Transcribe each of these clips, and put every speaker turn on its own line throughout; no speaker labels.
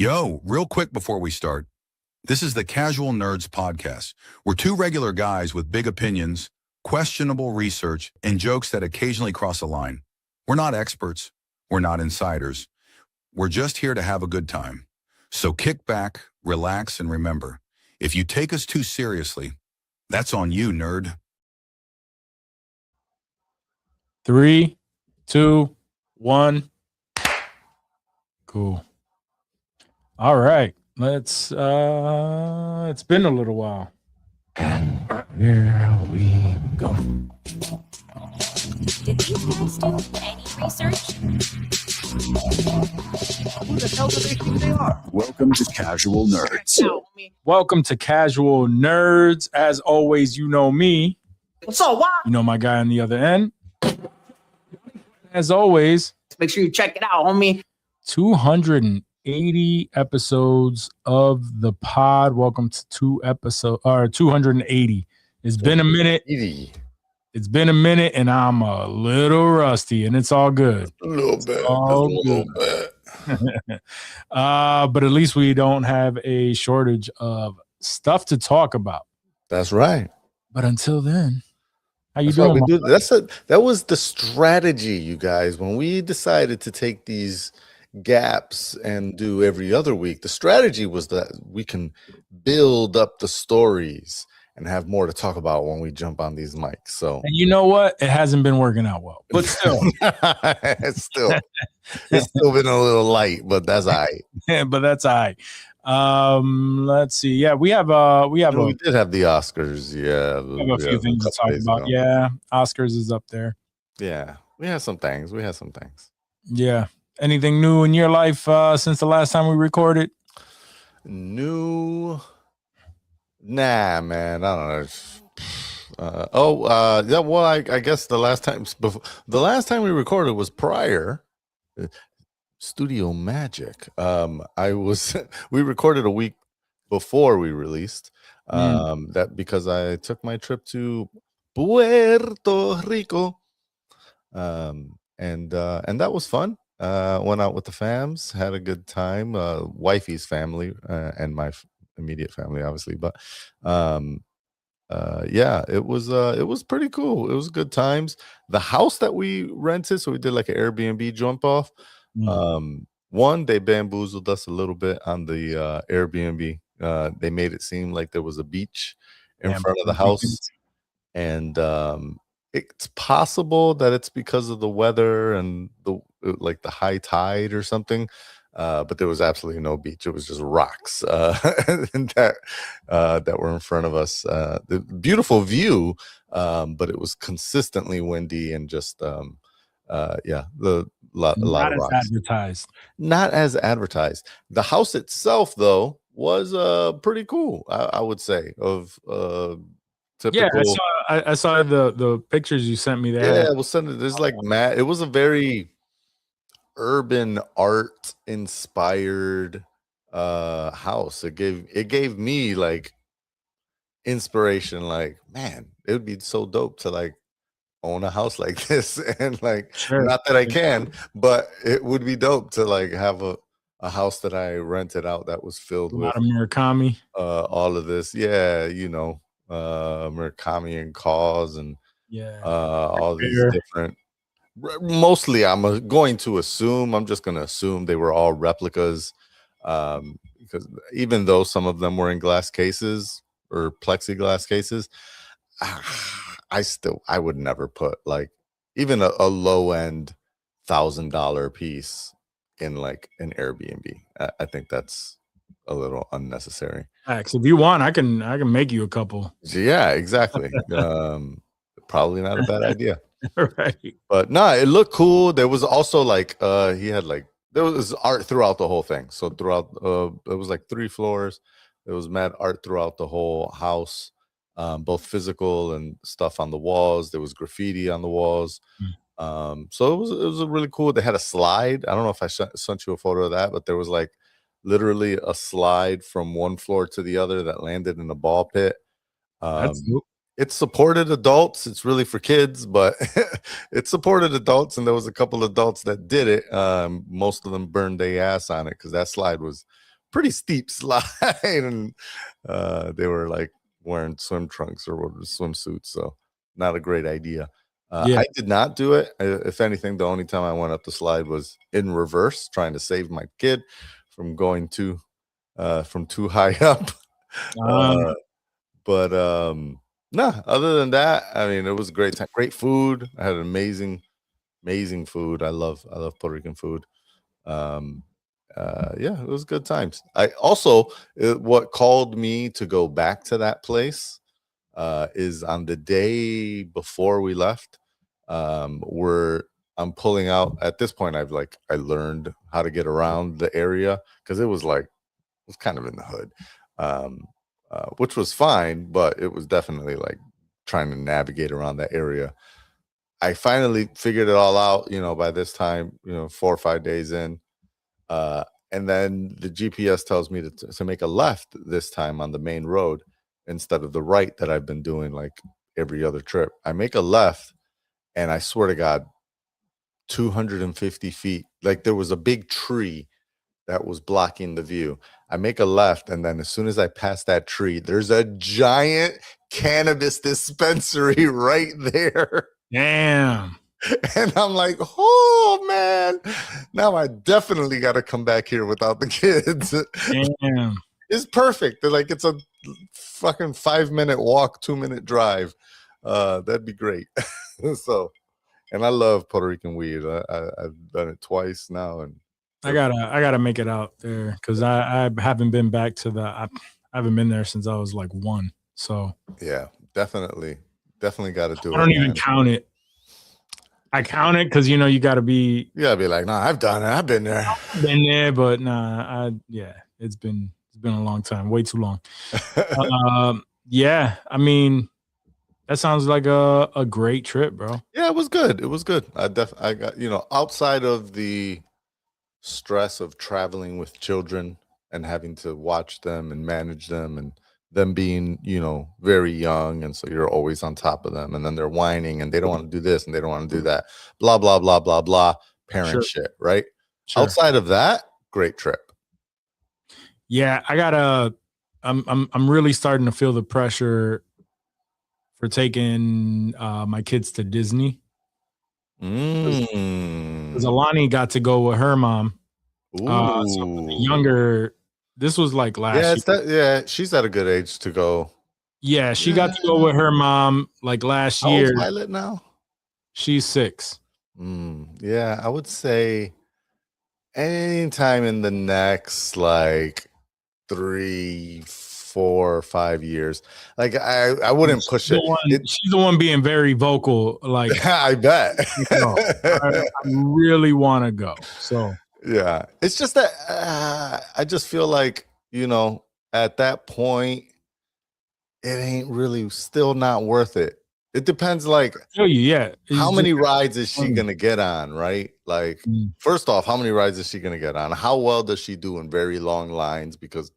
Yo, real quick before we start, this is the Casual Nerds Podcast. We're two regular guys with big opinions, questionable research, and jokes that occasionally cross a line. We're not experts. We're not insiders. We're just here to have a good time. So kick back, relax, and remember, if you take us too seriously, that's on you, nerd.
3, 2, 1. Cool. All right. It's been a little while.
And here we go.
Did these guys do any research?
Who the hell do they think they are? Welcome to Casual Nerds.
Welcome to Casual Nerds. As always, you know me.
What's up, why?
You know my guy on the other end. As always,
Make sure you check it out, homie.
280 episodes of the pod. Welcome to 280. It's been a minute. It's been a minute, and I'm a little rusty, and it's all good.
A little bit.
All good. But at least we don't have a shortage of stuff to talk about.
That's right.
But until then, how you
That's why
doing?
we do. That was the strategy, you guys. When we decided to take these gaps and do every other week, the strategy was that we can build up the stories and have more to talk about when we jump on these mics. So,
And you know what? It hasn't been working out well, but still,
it's still been a little light, but that's all right.
but that's all right. Let's see. Yeah, we have
We
a
did have the Oscars. Yeah,
we have a few things to talk about. Yeah, Oscars is up there.
Yeah, we had some things.
Yeah. Anything new in your life since the last time we recorded?
New. Nah, man. I don't know. Yeah. Well, I guess the last time we recorded was prior Studio Magic. We recorded a week before we released. That because I took my trip to Puerto Rico. And that was fun. Went out with the fams, had a good time. Wifey's family and my immediate family, obviously, but yeah, it was pretty cool. It was good times. The house that we rented, so we did like an Airbnb jump off. One, they bamboozled us a little bit on the Airbnb. They made it seem like there was a beach in front of the house, and it's possible that it's because of the weather and the high tide or something. But there was absolutely no beach. It was just rocks that were in front of us. The beautiful view, but it was consistently windy and just a lot
Not
of
as
rocks.
advertised.
Not as advertised. The house itself, though, was pretty cool. I would say of typical.
Yeah, I saw the pictures you sent me there.
Yeah, we'll send it. There's like Matt. It was a very urban art inspired house. It gave me like inspiration. Like, man, it would be so dope to like own a house like this. And like,
Sure.
not that I can, but it would be dope to like have a house that I rented out that was filled
A
with
lot of Murakami.
all of this. Yeah, Murakami and Cause and
Yeah.
all these
Fair.
different. Mostly, I'm going to assume. I'm just going to assume they were all replicas, because even though some of them were in glass cases or plexiglass cases, I would never put like even a low end $1,000 piece in like an Airbnb. I think that's a little unnecessary.
Max, if you want, I can make you a couple.
Yeah, exactly. Probably not a bad idea.
Right.
But no, it looked cool. There was also like he had like there was art throughout the whole thing. So throughout it was like 3 floors. There was mad art throughout the whole house, both physical and stuff on the walls. There was graffiti on the walls. So it was a really cool. They had a slide. I don't know if I sent you a photo of that, but there was like literally a slide from one floor to the other that landed in a ball pit.
That's dope.
It supported adults. It's really for kids, but it supported adults, and there was a couple adults that did it. Most of them burned their ass on it because that slide was pretty steep slide, and they were like wearing swim trunks or swimsuits, so not a great idea.
Yeah.
I did not do it. If anything, the only time I went up the slide was in reverse, trying to save my kid from going from too high up. But no, other than that, I mean, it was a great time. Great food. I had amazing food. I love Puerto Rican food. Yeah, it was good times. I also what called me to go back to that place is on the day before we left. I'm pulling out at this point. I learned how to get around the area because it was kind of in the hood, which was fine, but it was definitely like trying to navigate around that area. I finally figured it all out, by this time, 4 or 5 days in. And then the GPS tells me to make a left this time on the main road instead of the right that I've been doing like every other trip. I make a left, and I swear to God, 250 feet, like there was a big tree that was blocking the view. I make a left, and then as soon as I pass that tree, there's a giant cannabis dispensary right there.
Damn.
And I'm like, oh man, now I definitely got to come back here without the kids.
Damn.
It's perfect. They're like, it's a fucking 5-minute walk, 2-minute drive. That'd be great. So, and I love Puerto Rican weed. I've done it twice now, and
I gotta make it out there because I haven't been back to I haven't been there since I was like 1. So
yeah, definitely got to do it.
I don't even count it. I count it because you gotta be.
You gotta be like, nah, I've done it. I've been there.
But nah, it's been a long time, way too long. Yeah, I mean, that sounds like a great trip, bro.
Yeah, it was good. I got, outside of the stress of traveling with children and having to watch them and manage them and them being, very young. And so you're always on top of them. And then they're whining and they don't want to do this and they don't want to do that. Blah, blah, blah, blah, blah. Parent shit, right? Sure. Outside of that, great trip.
Yeah, I'm really starting to feel the pressure for taking my kids to Disney. Because Alani got to go with her mom. So younger. This was like last year.
She's at a good age to go.
Yeah, she got to go with her mom like last year.
How old's Violet now?
She's 6.
Yeah, I would say anytime in the next like 3, 4, 5 years. Like I wouldn't push it.
She's the one being very vocal. Like
I bet.
I really want to go. So
yeah, it's just that I just feel like at that point it ain't really still not worth it. It depends, like how many rides is she gonna get on, right? Like first off, how many rides is she gonna get on? How well does she do in very long lines? Because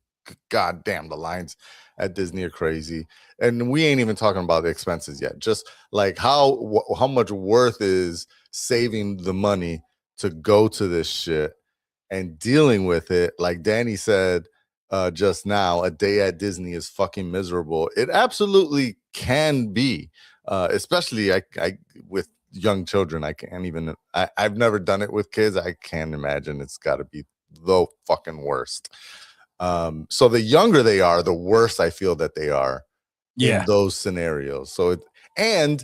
god damn, the lines at Disney are crazy, and we ain't even talking about the expenses yet. Just like how much worth is saving the money to go to this shit and dealing with it. Like Danny said just now, a day at Disney is fucking miserable. It absolutely can be, especially I with young children. I can't even. I've never done it with kids. I can't imagine. It's got to be the fucking worst. So the younger they are, the worse I feel that they are in those scenarios. So and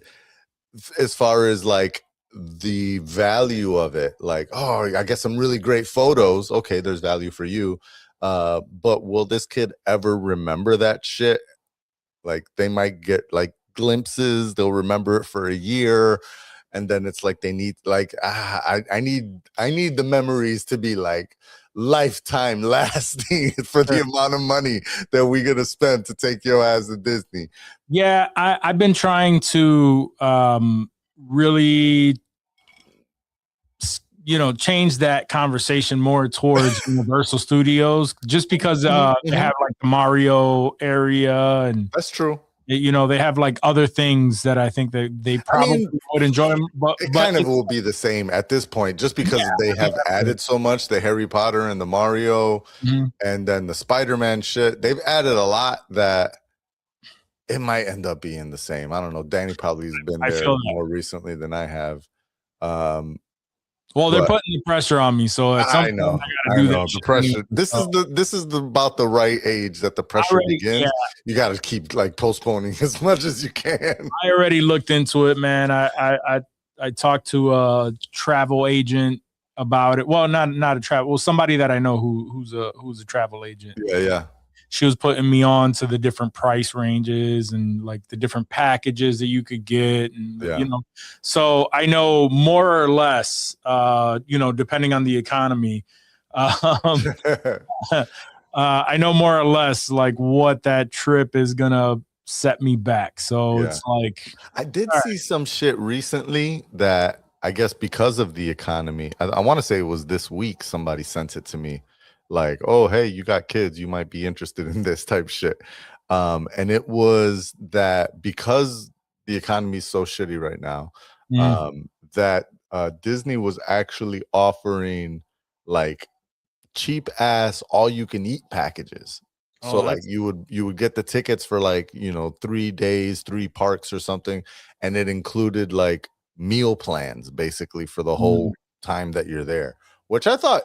as far as like the value of it, like, oh, I get some really great photos. Okay, there's value for you. But will this kid ever remember that shit? Like they might get like glimpses, they'll remember it for a year, and then it's like they need like I need the memories to be like lifetime lasting for the amount of money that we're gonna spend to take your ass to Disney.
Yeah, I've been trying to really change that conversation more towards Universal Studios, just because they have like the Mario area, and
that's true.
You know, they have like other things that I think that they probably would enjoy. But
it kind of will be the same at this point, just because they have added so much, the Harry Potter and the Mario and then the Spider-Man shit. They've added a lot that it might end up being the same. I don't know. Danny probably has been there more recently than I have.
Well, they're putting the pressure on me, so at some point I gotta do that.
The pressure. This is about the right age that the pressure begins. Yeah. You got to keep like postponing as much as you can.
I already looked into it, man. I talked to a travel agent about it. Well, not a travel. Well, somebody that I know who's a travel agent.
Yeah.
She was putting me on to the different price ranges and like the different packages that you could get. And, you know, so I know more or less, you know, depending on the economy, I know more or less like what that trip is going to set me back. So it's like,
I did see some shit recently that I guess because of the economy, I want to say it was this week, somebody sent it to me. Like, oh, hey, you got kids, you might be interested in this type shit. And it was that because the economy is so shitty right now, that Disney was actually offering like cheap ass all you can eat packages. So like you would get the tickets for like, you know, 3 days, 3 parks or something, and it included like meal plans basically for the whole time that you're there, which I thought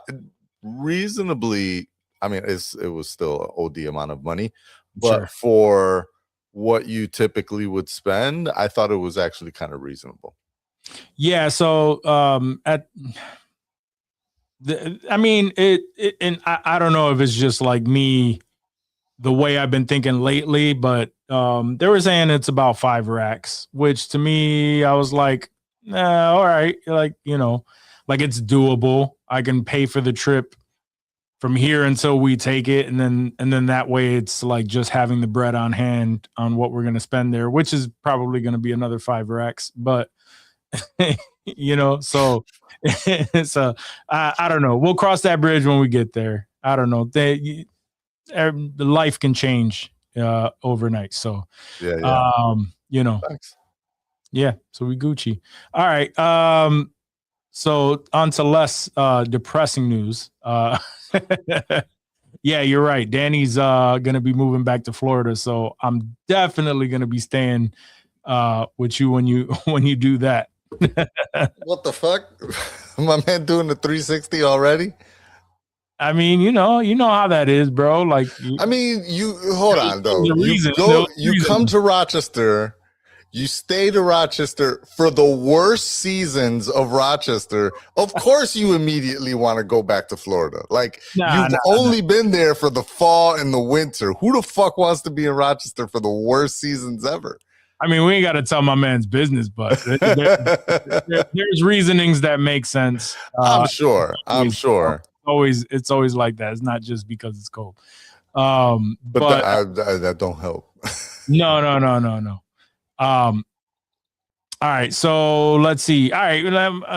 reasonably, I mean, it was still an OD amount of money, but for what you typically would spend, I thought it was actually kind of reasonable.
Yeah. So I mean, and I don't know if it's just like me, the way I've been thinking lately, but they were saying it's about 5 racks, which to me, I was like, nah, all right, like, you know, like it's doable. I can pay for the trip from here until we take it, and then that way it's like just having the bread on hand on what we're going to spend there, which is probably going to be another 5 racks. But you know, so it's I don't know. We'll cross that bridge when we get there. I don't know. The life can change overnight. So you know,
thanks.
Yeah. So we Gucci. All right. So on to less depressing news. Yeah, you're right. Danny's gonna be moving back to Florida, so I'm definitely gonna be staying with you when you do that.
What the fuck? My man doing the 360 already?
I mean, you know how that is, bro. Like,
I mean, you hold on though. You come to Rochester. You stay to Rochester for the worst seasons of Rochester. Of course, you immediately want to go back to Florida. Like, you've only been there for the fall and the winter. Who the fuck wants to be in Rochester for the worst seasons ever?
I mean, we ain't got to tell my man's business, but there's reasonings that make sense.
I'm sure.
It's always like that. It's not just because it's cold.
But that don't help.
No. All right, so let's see. All right,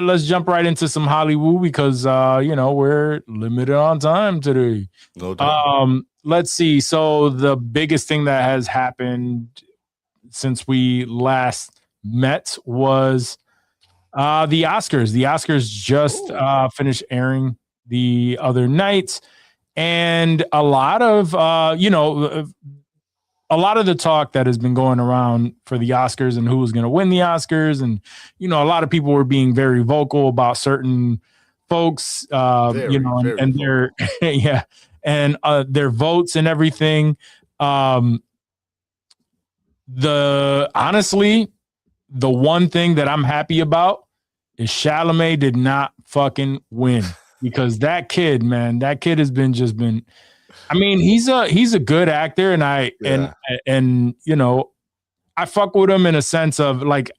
let's jump right into some Hollywood because you know, we're limited on time today.
No doubt.
Let's see. So the biggest thing that has happened since we last met was the Oscars. The Oscars just finished airing the other night, and a lot of a lot of the talk that has been going around for the Oscars and who was going to win the Oscars. And, you know, a lot of people were being very vocal about certain folks, and their, and their votes and everything. Honestly, the one thing that I'm happy about is Chalamet did not fucking win, because that kid has been, I mean, he's a good actor, and and you know, I fuck with him in a sense of like,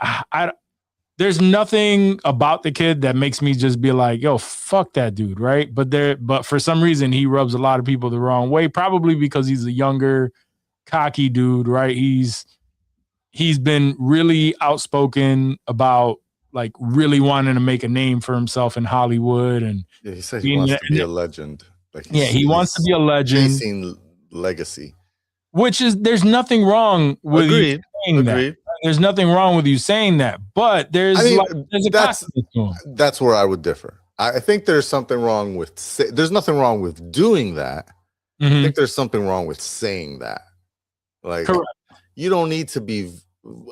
there's nothing about the kid that makes me just be like, yo, fuck that dude, right? But for some reason he rubs a lot of people the wrong way, probably because he's a younger, cocky dude, right? He's been really outspoken about like really wanting to make a name for himself in Hollywood, and
he said he wants to be a legend.
He wants to be a legend.
Chasing legacy.
which is there's nothing wrong with
Agreed.
you saying that.
Agreed.
There's nothing wrong with you saying that, but there's
I mean,
there's a
that's-
consequence to him.
That's where I would differ. I think there's something wrong with there's nothing wrong with doing that. I
Mhm.
think there's something wrong with saying that. Like,
Correct.
you don't need to be.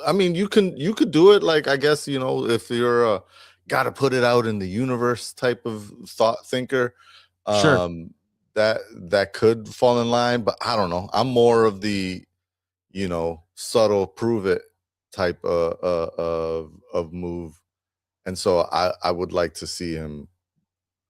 I mean, you could do it. Like, I guess, you know, if you're a got to put it out in the universe type of thought thinker,
Sure.
that could fall in line. But I don't know. I'm more of the, you know, subtle prove it type of move, and so I would like to see him.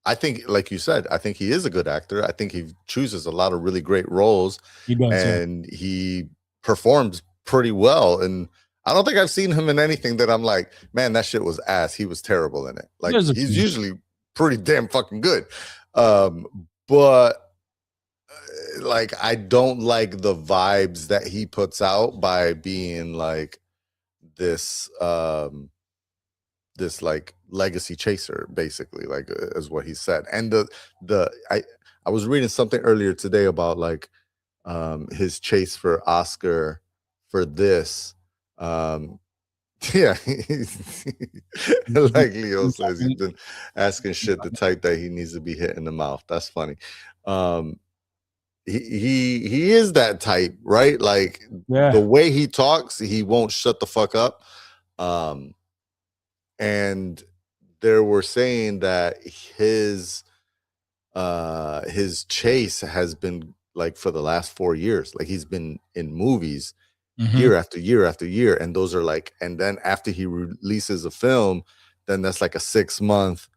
I think, like you said, I think he is a good actor. I think he chooses a lot of really great roles,
He does. Yeah.
and he performs pretty well. And I don't think I've seen him in anything that I'm like, man, that shit was ass. He was terrible in it. Like,
There's a
he's
few.
usually pretty damn fucking good. But like, I don't like the vibes that he puts out by being like this this like legacy chaser, basically, like is what he said. And I was reading something earlier today about like his chase for Oscar for this. Yeah, like Leo says, he's been asking shit the type that he needs to be hit in the mouth. That's funny. He is that type, right? Like,
Yeah.
the way he talks, he won't shut the fuck up. And they were saying that his chase has been like for the last 4 years, like he's been in movies
Mhm.
year after year after year, and those are like, and then after he releases a film, then that's like a 6-month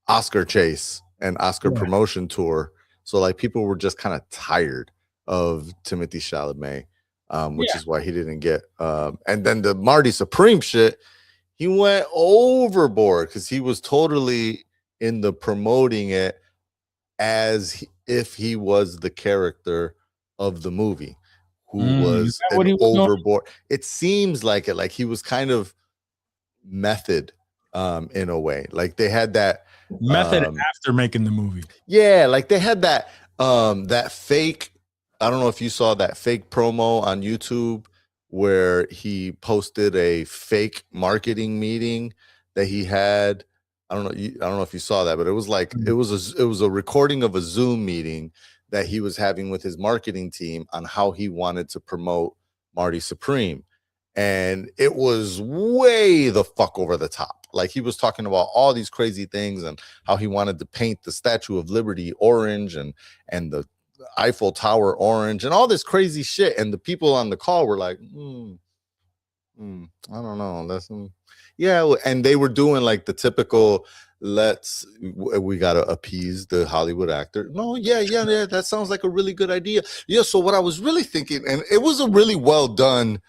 Oscar chase and Oscar
Yeah.
promotion tour. So like, people were just kind of tired of Timothée Chalamet, which
Yeah.
is why he didn't get. And then the Marty Supreme shit, he went overboard because he was totally in the promoting it as if he was the character of the movie, who
Is
was
that what
an
he was doing?
overboard. It seems like it, like he was kind of method in a way. Like, they had that
Method after making the movie.
yeah, like they had that that fake, I don't know if you saw that fake promo on YouTube where he posted a fake marketing meeting that he had. I don't know if you saw that, but it was like it was a recording of a Zoom meeting that he was having with his marketing team on how he wanted to promote Marty Supreme. And it was way the fuck over the top. Like, he was talking about all these crazy things and how he wanted to paint the Statue of Liberty orange and the Eiffel Tower orange and all this crazy shit. And the people on the call were like, I don't know. That's yeah. And they were doing like the typical, we got to appease the Hollywood actor. No, yeah. That sounds like a really good idea. Yeah. So what I was really thinking, and it was a really well done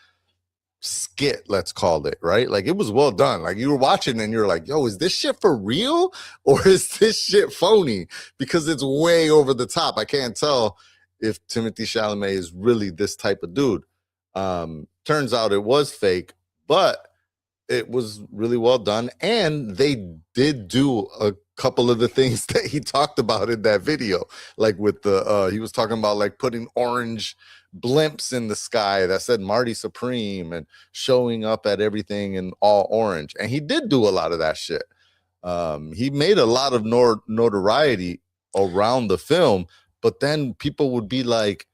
skit, let's call it, right? Like, it was well done. Like, you were watching and you're like, yo, is this shit for real or is this shit phony? Because it's way over the top. I can't tell if Timothée Chalamet is really this type of dude. Turns out it was fake, but it was really well done. And they did do a couple of the things that he talked about in that video, like with the he was talking about like putting orange blimps in the sky that said Marty Supreme and showing up at everything in all orange. And he did do a lot of that shit. He made a lot of notoriety around the film, but then people would be like,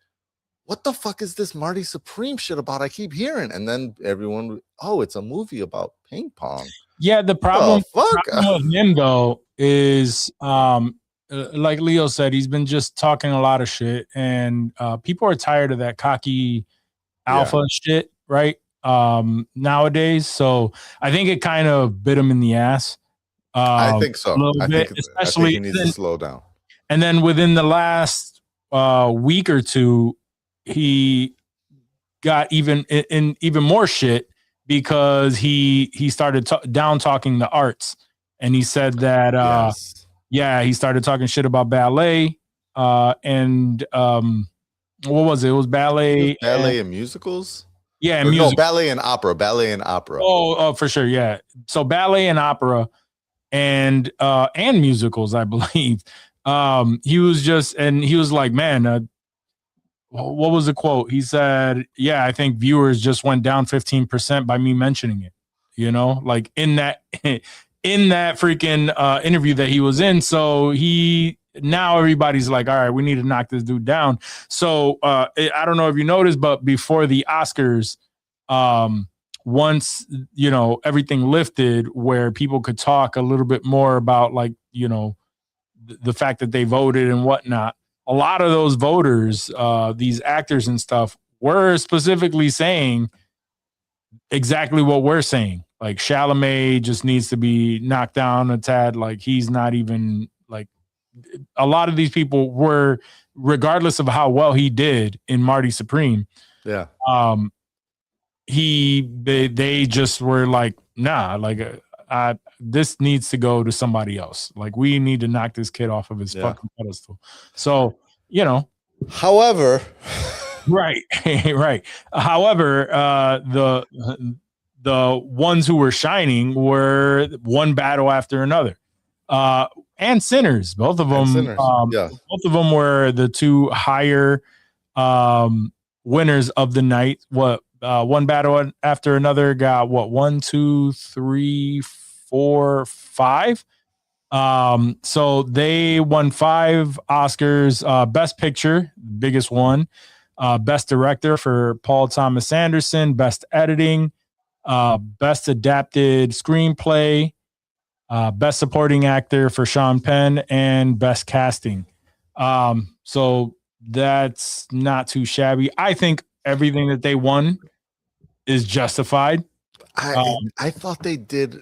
what the fuck is this Marty Supreme shit about? I keep hearing. And then everyone would, oh, it's a movie about ping pong.
Yeah, the problem
fuck?
with him though is like Leo said, he's been just talking a lot of shit, and people are tired of that cocky alpha shit, right? Nowadays. So I think it kind of bit him in the ass.
I think so.
A little
I
bit,
think
especially
he needs to slow down.
And then within the last week or two, he got even more shit because he started down talking the arts, and he said that he started talking shit about ballet and what was it? It was ballet,
and musicals.
Yeah,
and no, ballet and opera.
Oh, for sure, yeah. So ballet and opera and musicals, I believe. He was like, man, what was the quote? He said, "Yeah, I think viewers just went down 15% by me mentioning it." You know, like in that freaking interview that he was in. So now everybody's like, all right, we need to knock this dude down. So I don't know if you noticed, but before the Oscars, once everything lifted, where people could talk a little bit more about like the fact that they voted and whatnot, a lot of those voters, these actors and stuff, were specifically saying exactly what we're saying. Like Chalamet just needs to be knocked down a tad. Like he's not even like, a lot of these people were, regardless of how well he did in Marty Supreme.
Yeah.
They just were like, nah, like this needs to go to somebody else. Like we need to knock this kid off of his fucking pedestal. So,
however,
right. However, the ones who were shining were one battle after another. And Sinners, both of them. Both of them were the two higher winners of the night. One battle after another got 1, 2, 3, 4, 5. So they won 5 Oscars. Best Picture, biggest one. Best Director for Paul Thomas Anderson. Best Editing. Best Adapted Screenplay. Best Supporting Actor for Sean Penn, and Best Casting. So that's not too shabby. I think everything that they won is justified.
I thought they did.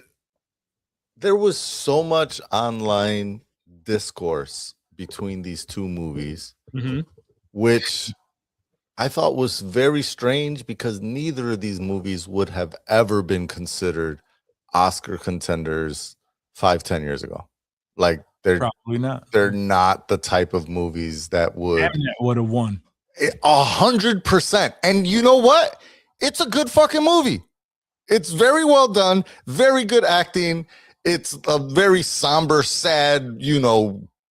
There was so much online discourse between these two movies, which I thought was very strange because neither of these movies would have ever been considered Oscar contenders 5-10 years ago. Like
probably not.
They're not the type of movies that would
have won
100%. And you know what? It's a good fucking movie. It's very well done, very good acting. It's a very somber, sad,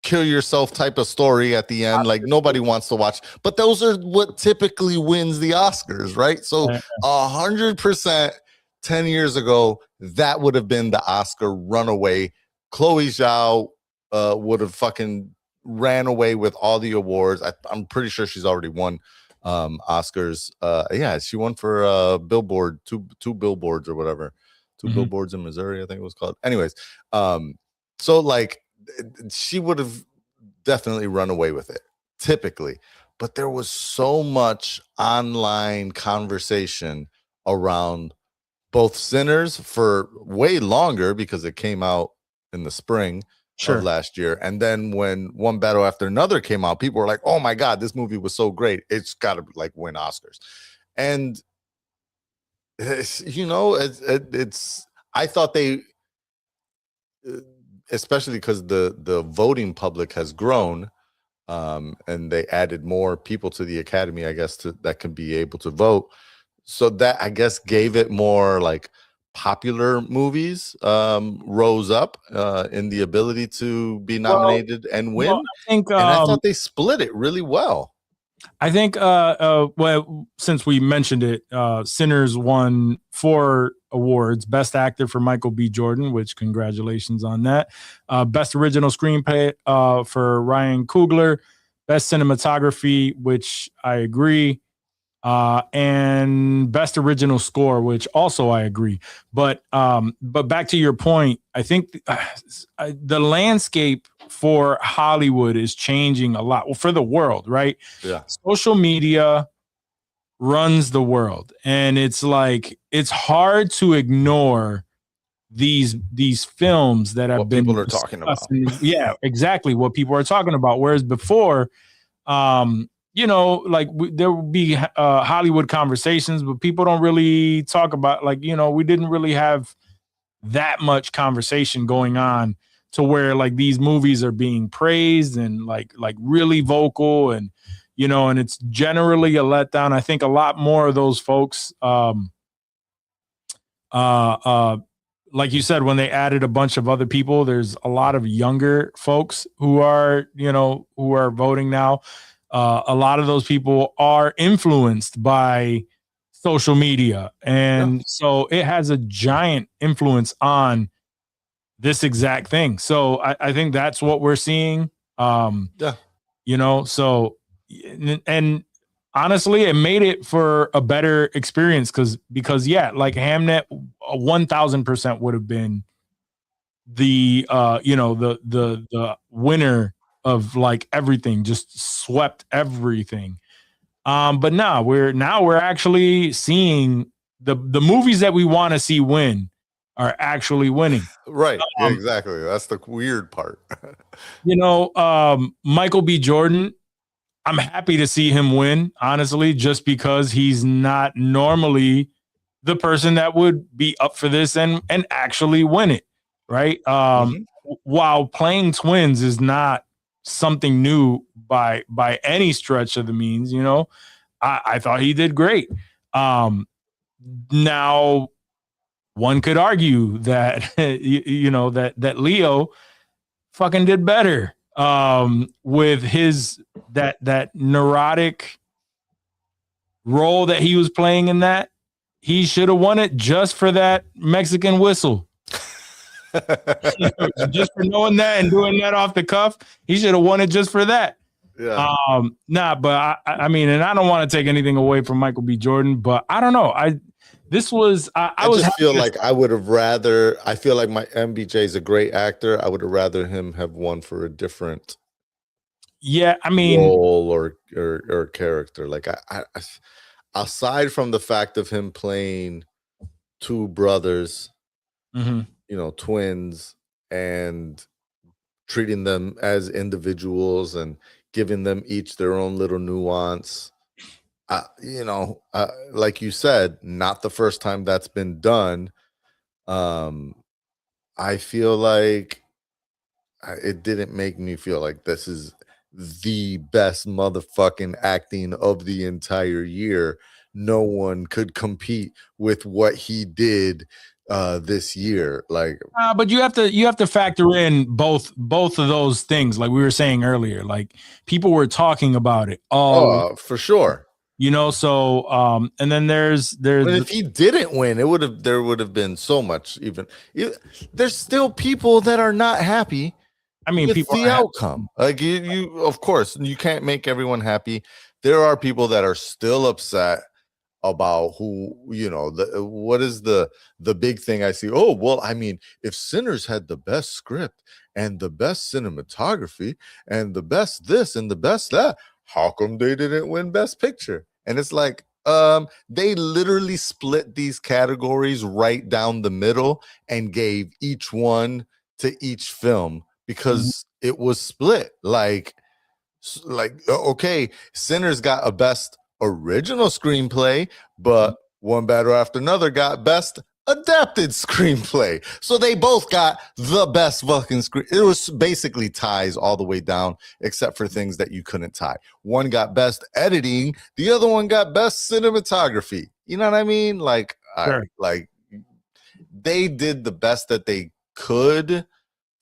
kill yourself type of story at the end. Like nobody wants to watch, but those are what typically wins the Oscars, right? So 100%, 10 years ago, that would have been the Oscar runaway. Chloe Zhao would have fucking ran away with all the awards. I'm pretty sure she's already won Oscars. She won for Billboard, two billboards or whatever. Two billboards in Missouri, I think it was called. Anyways, so like she would have definitely run away with it, typically. But there was so much online conversation around both Sinners for way longer because it came out in the spring of last year. And then when One Battle After Another came out, people were like, oh my God, this movie was so great. It's got to like win Oscars. And it's I thought they, especially because the voting public has grown, and they added more people to the Academy, I guess, that can be able to vote. So that, I guess, gave it more like popular movies rose up in the ability to be nominated and win. I thought they split it really well.
I think, since we mentioned it, Sinners won 4 awards. Best Actor for Michael B. Jordan, which congratulations on that. Best Original Screenplay for Ryan Coogler. Best Cinematography, which I agree. And Best Original Score, which also I agree. But back to your point, I think the landscape for Hollywood is changing a lot. Well, for the world, right?
Yeah.
Social media runs the world, and it's like it's hard to ignore these films that have been
people are talking about.
Yeah, exactly what people are talking about. Whereas before, like there would be Hollywood conversations, but people don't really talk about, like, we didn't really have that much conversation going on to where like these movies are being praised and like really vocal, and and it's generally a letdown. I think a lot more of those folks, like you said, when they added a bunch of other people, there's a lot of younger folks who are voting now. a lot of those people are influenced by social media, and so it has a giant influence on this exact thing. So I think that's what we're seeing. You know, so and honestly, it made it for a better experience because yeah, like Hamnet 1000% would have been the the winner of like everything, just swept everything. But we're actually seeing the movies that we want to see win are actually winning.
Right. Exactly. That's the weird part.
Michael B. Jordan, I'm happy to see him win, honestly, just because he's not normally the person that would be up for this and actually win it, right? While playing twins is not something new by any stretch of the means, I thought he did great. Now, one could argue that that Leo fucking did better with his that neurotic role that he was playing in that. He should have won it just for that Mexican whistle. Just for knowing that and doing that off the cuff, he should have won it just for that.
Yeah.
But I mean, and I don't want to take anything away from Michael B. Jordan, but I don't know. I
feel like I would have rather. I feel like my MBJ is a great actor. I would have rather him have won for a different, role or character. Like I, aside from the fact of him playing two brothers, twins, and treating them as individuals and giving them each their own little nuance. Like you said, not the first time that's been done. I feel like it didn't make me feel like this is the best motherfucking acting of the entire year. No one could compete with what he did this year. Like,
but you have to factor in both of those things. Like we were saying earlier, like people were talking about it.
For sure.
So and then there's
but if he didn't win, there would have been so much. There's still people that are not happy.
I mean,
with
people
the outcome. Like you, of course, you can't make everyone happy. There are people that are still upset about who, what is the big thing I see? Oh, well, I mean, if Sinners had the best script and the best cinematography and the best this and the best that, how come they didn't win Best Picture? And it's like, they literally split these categories right down the middle and gave each one to each film because it was split. Like, okay, Sinners got a Best Original Screenplay, but One Battle After Another got Best Adapted Screenplay. So they both got the best fucking screen. It was basically ties all the way down, except for things that you couldn't tie. One got Best Editing, the other one got Best Cinematography. You know what I mean? Like,
sure.
They did the best that they could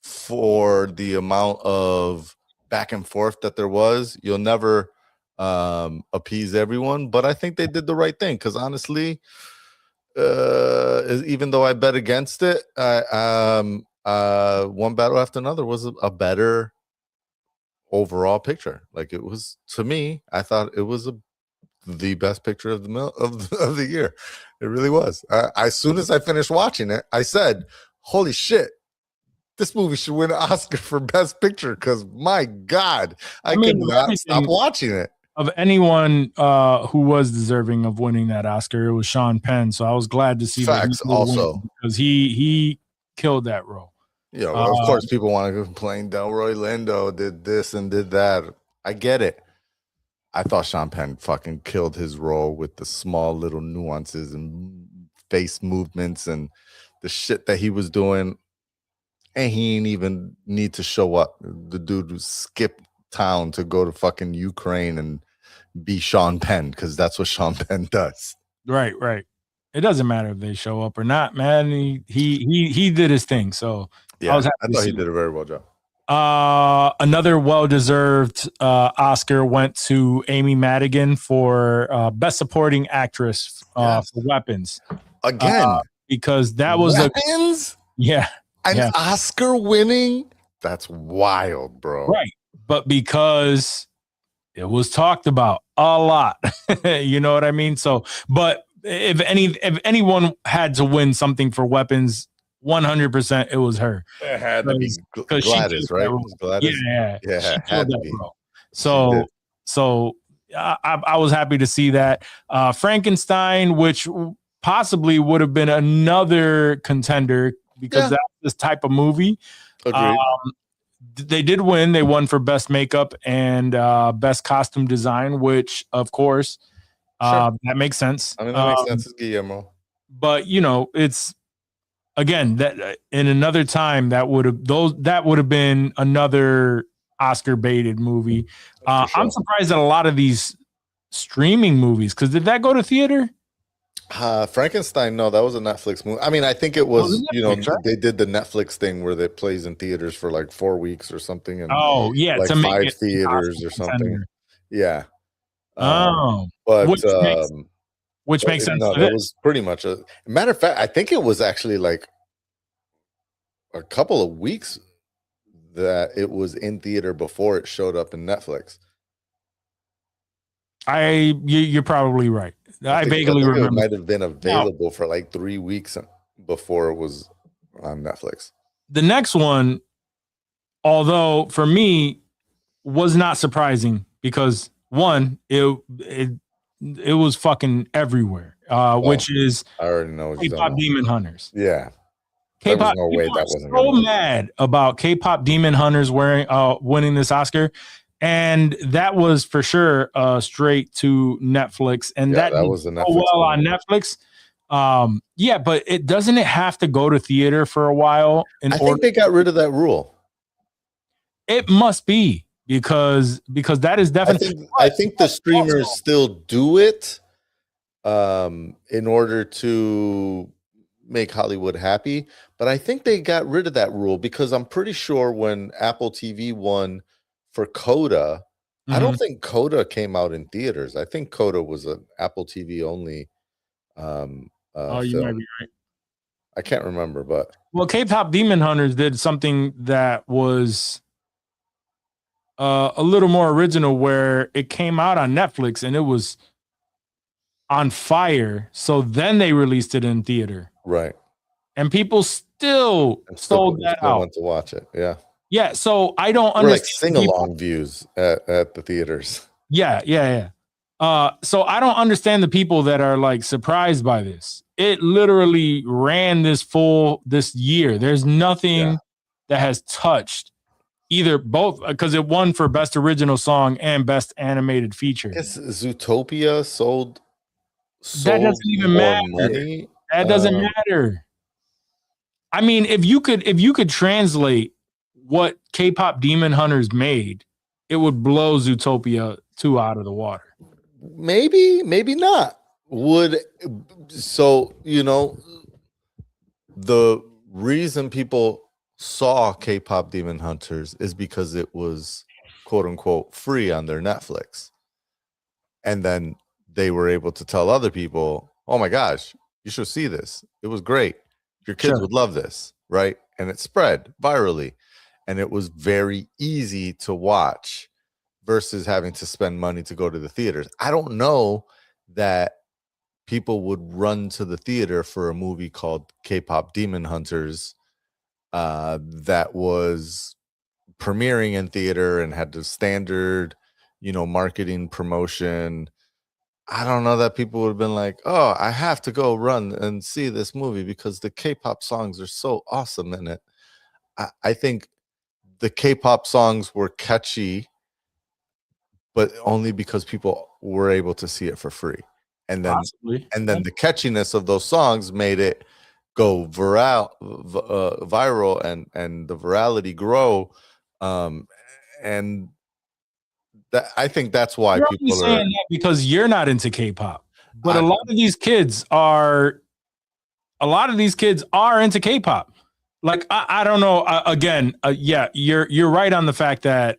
for the amount of back and forth that there was. You'll never appease everyone, but I think they did the right thing because honestly, even though I bet against it, One Battle After Another was a better overall picture. Like it was, to me, I thought it was the best picture of the year. It really was. As soon as I finished watching it, I said, "Holy shit, this movie should win an Oscar for Best Picture." Because my God, I could not stop watching it.
Of anyone who was deserving of winning that Oscar, it was Sean Penn. So I was glad to see
Facts
that
also
because he killed that role.
Of course, people want to complain. Delroy Lindo did this and did that. I get it. I thought Sean Penn fucking killed his role with the small little nuances and face movements and the shit that he was doing. And he didn't even need to show up. The dude who skipped town to go to fucking Ukraine and be Sean Penn because that's what Sean Penn does.
Right. It doesn't matter if they show up or not, man. He did his thing. So
yeah, I thought he did a very well job.
Another well-deserved Oscar went to Amy Madigan for Best Supporting Actress
Yes.
for Weapons.
Again,
Because that was
Weapons?
yeah,
An
yeah.
Oscar winning? That's wild, bro.
Right. But because it was talked about a lot, you know what I mean? So, but if anyone had to win something for Weapons, 100% it was her.
It had to be
'Cause she
Gladys,
killed
right?
that role.
Gladys?
Yeah,
Yeah,
she
had
killed
to
that
be.
role.
She did.
So I was happy to see that. Frankenstein, which possibly would have been another contender because
Yeah.
that's this type of movie.
Agreed.
They did win. They won for best makeup and best costume design, which of course
Sure.
that makes sense.
I mean, that makes sense. It's Guillermo.
But you know, it's again that in another time that would have been another Oscar baited movie.
For sure.
I'm surprised at a lot of these streaming movies because did that go to theater?
Frankenstein, no, that was a Netflix movie. I mean, I think it was,
it Netflix, right?
they did the Netflix thing where it plays in theaters for like 4 weeks or something, and
Oh yeah,
like
to make
5
it
theaters
Oscar
or something.
contender.
Yeah.
Which
But
makes sense.
no,
for
that
this.
was pretty much a matter of fact. I think it was actually like a couple of weeks that it was in theater before it showed up in Netflix.
You're probably right. I vaguely
think
remember.
it might have been available for like 3 weeks before it was on Netflix.
The next one, although for me, was not surprising because one, it was fucking everywhere. Which is
I already know what you're
K-pop
talking
Demon Hunters.
about. Yeah.
K-pop.
no way
people
that
are
wasn't
so
gonna be.
mad about K-pop Demon Hunters winning this Oscar, and that was for sure straight to Netflix, and
Yeah,
that
that
did
was a
so
Netflix
well on
movie.
Netflix. Yeah, but it doesn't it have to go to theater for a while in
I
order?
think they got rid of that rule.
It must be because that is definitely.
I think the streamers still do it in order to make Hollywood happy, but I think they got rid of that rule because I'm pretty sure when Apple TV won for Coda, I don't think Coda came out in theaters. I think Coda was an Apple TV only
You
film.
might be right.
I can't remember, but
Well, K-pop Demon Hunters did something that was a little more original, where it came out on Netflix and it was on fire. So then they released it in theater,
right.
and people still sold that
Still
out.
went to watch it. Yeah.
Yeah, so I don't
We're like
understand.
sing-along views at the theaters.
Yeah. So I don't understand the people that are like surprised by this. It literally ran this year. There's nothing that has touched either both because it won for best original song and best animated feature.
Guess Zootopia sold
That doesn't even
more
matter.
money.
That doesn't matter. I mean, if you could translate what K-pop Demon Hunters made, it would blow Zootopia 2 out of the water.
Maybe not. The reason people saw K-pop Demon Hunters is because it was quote unquote free on their Netflix. And then they were able to tell other people, oh my gosh, you should see this. It was great. Your kids would love this, right? And it spread virally. And it was very easy to watch versus having to spend money to go to the theaters. I don't know that people would run to the theater for a movie called K-pop Demon Hunters that was premiering in theater and had the standard, marketing promotion. I don't know that people would have been like, oh, I have to go run and see this movie because the K-pop songs are so awesome in it. I think the K-pop songs were catchy, but only because people were able to see it for free. And then the catchiness of those songs made it go viral and the virality grow. And that, I think that's why
You're
people
saying
are
that because you're not into K-pop, but a lot of these kids are into K-pop. like I don't know. Again, yeah, you're right on the fact that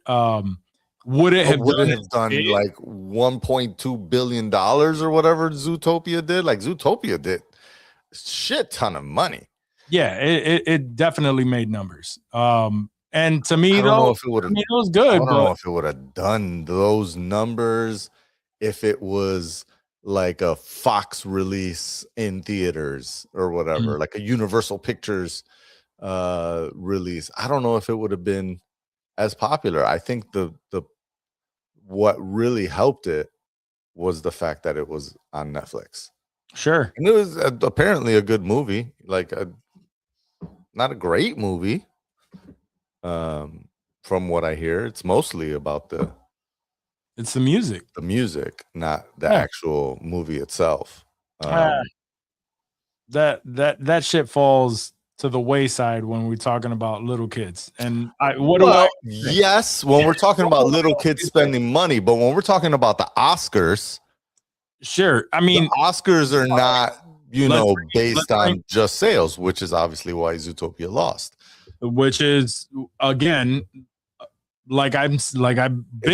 would it have
Would
done
it have done
big?
like $1.2 billion or whatever Zootopia did? Like Zootopia did shit ton of money.
Yeah, it definitely made numbers. And to me,
I don't know
though,
if it would
I
have.
mean, it was
I
good,
don't know
but
if it would have done those numbers if it was like a Fox release in theaters or whatever, like a Universal Pictures release. I don't know if it would have been as popular. I think the what really helped it was the fact that it was on Netflix.
sure.
And it was apparently a good movie, like not a great movie. From what I hear, it's mostly about
It's the music.
the music, not the
Yeah.
actual movie itself.
Ah, that shit falls to the wayside when we're talking about little kids. And what do I
Well, yes, when we're talking about little kids spending money, but when we're talking about the Oscars,
sure. I mean,
the Oscars are not,
let's
based
bring-
on just sales, which is obviously why Zootopia lost.
which is again, like I've been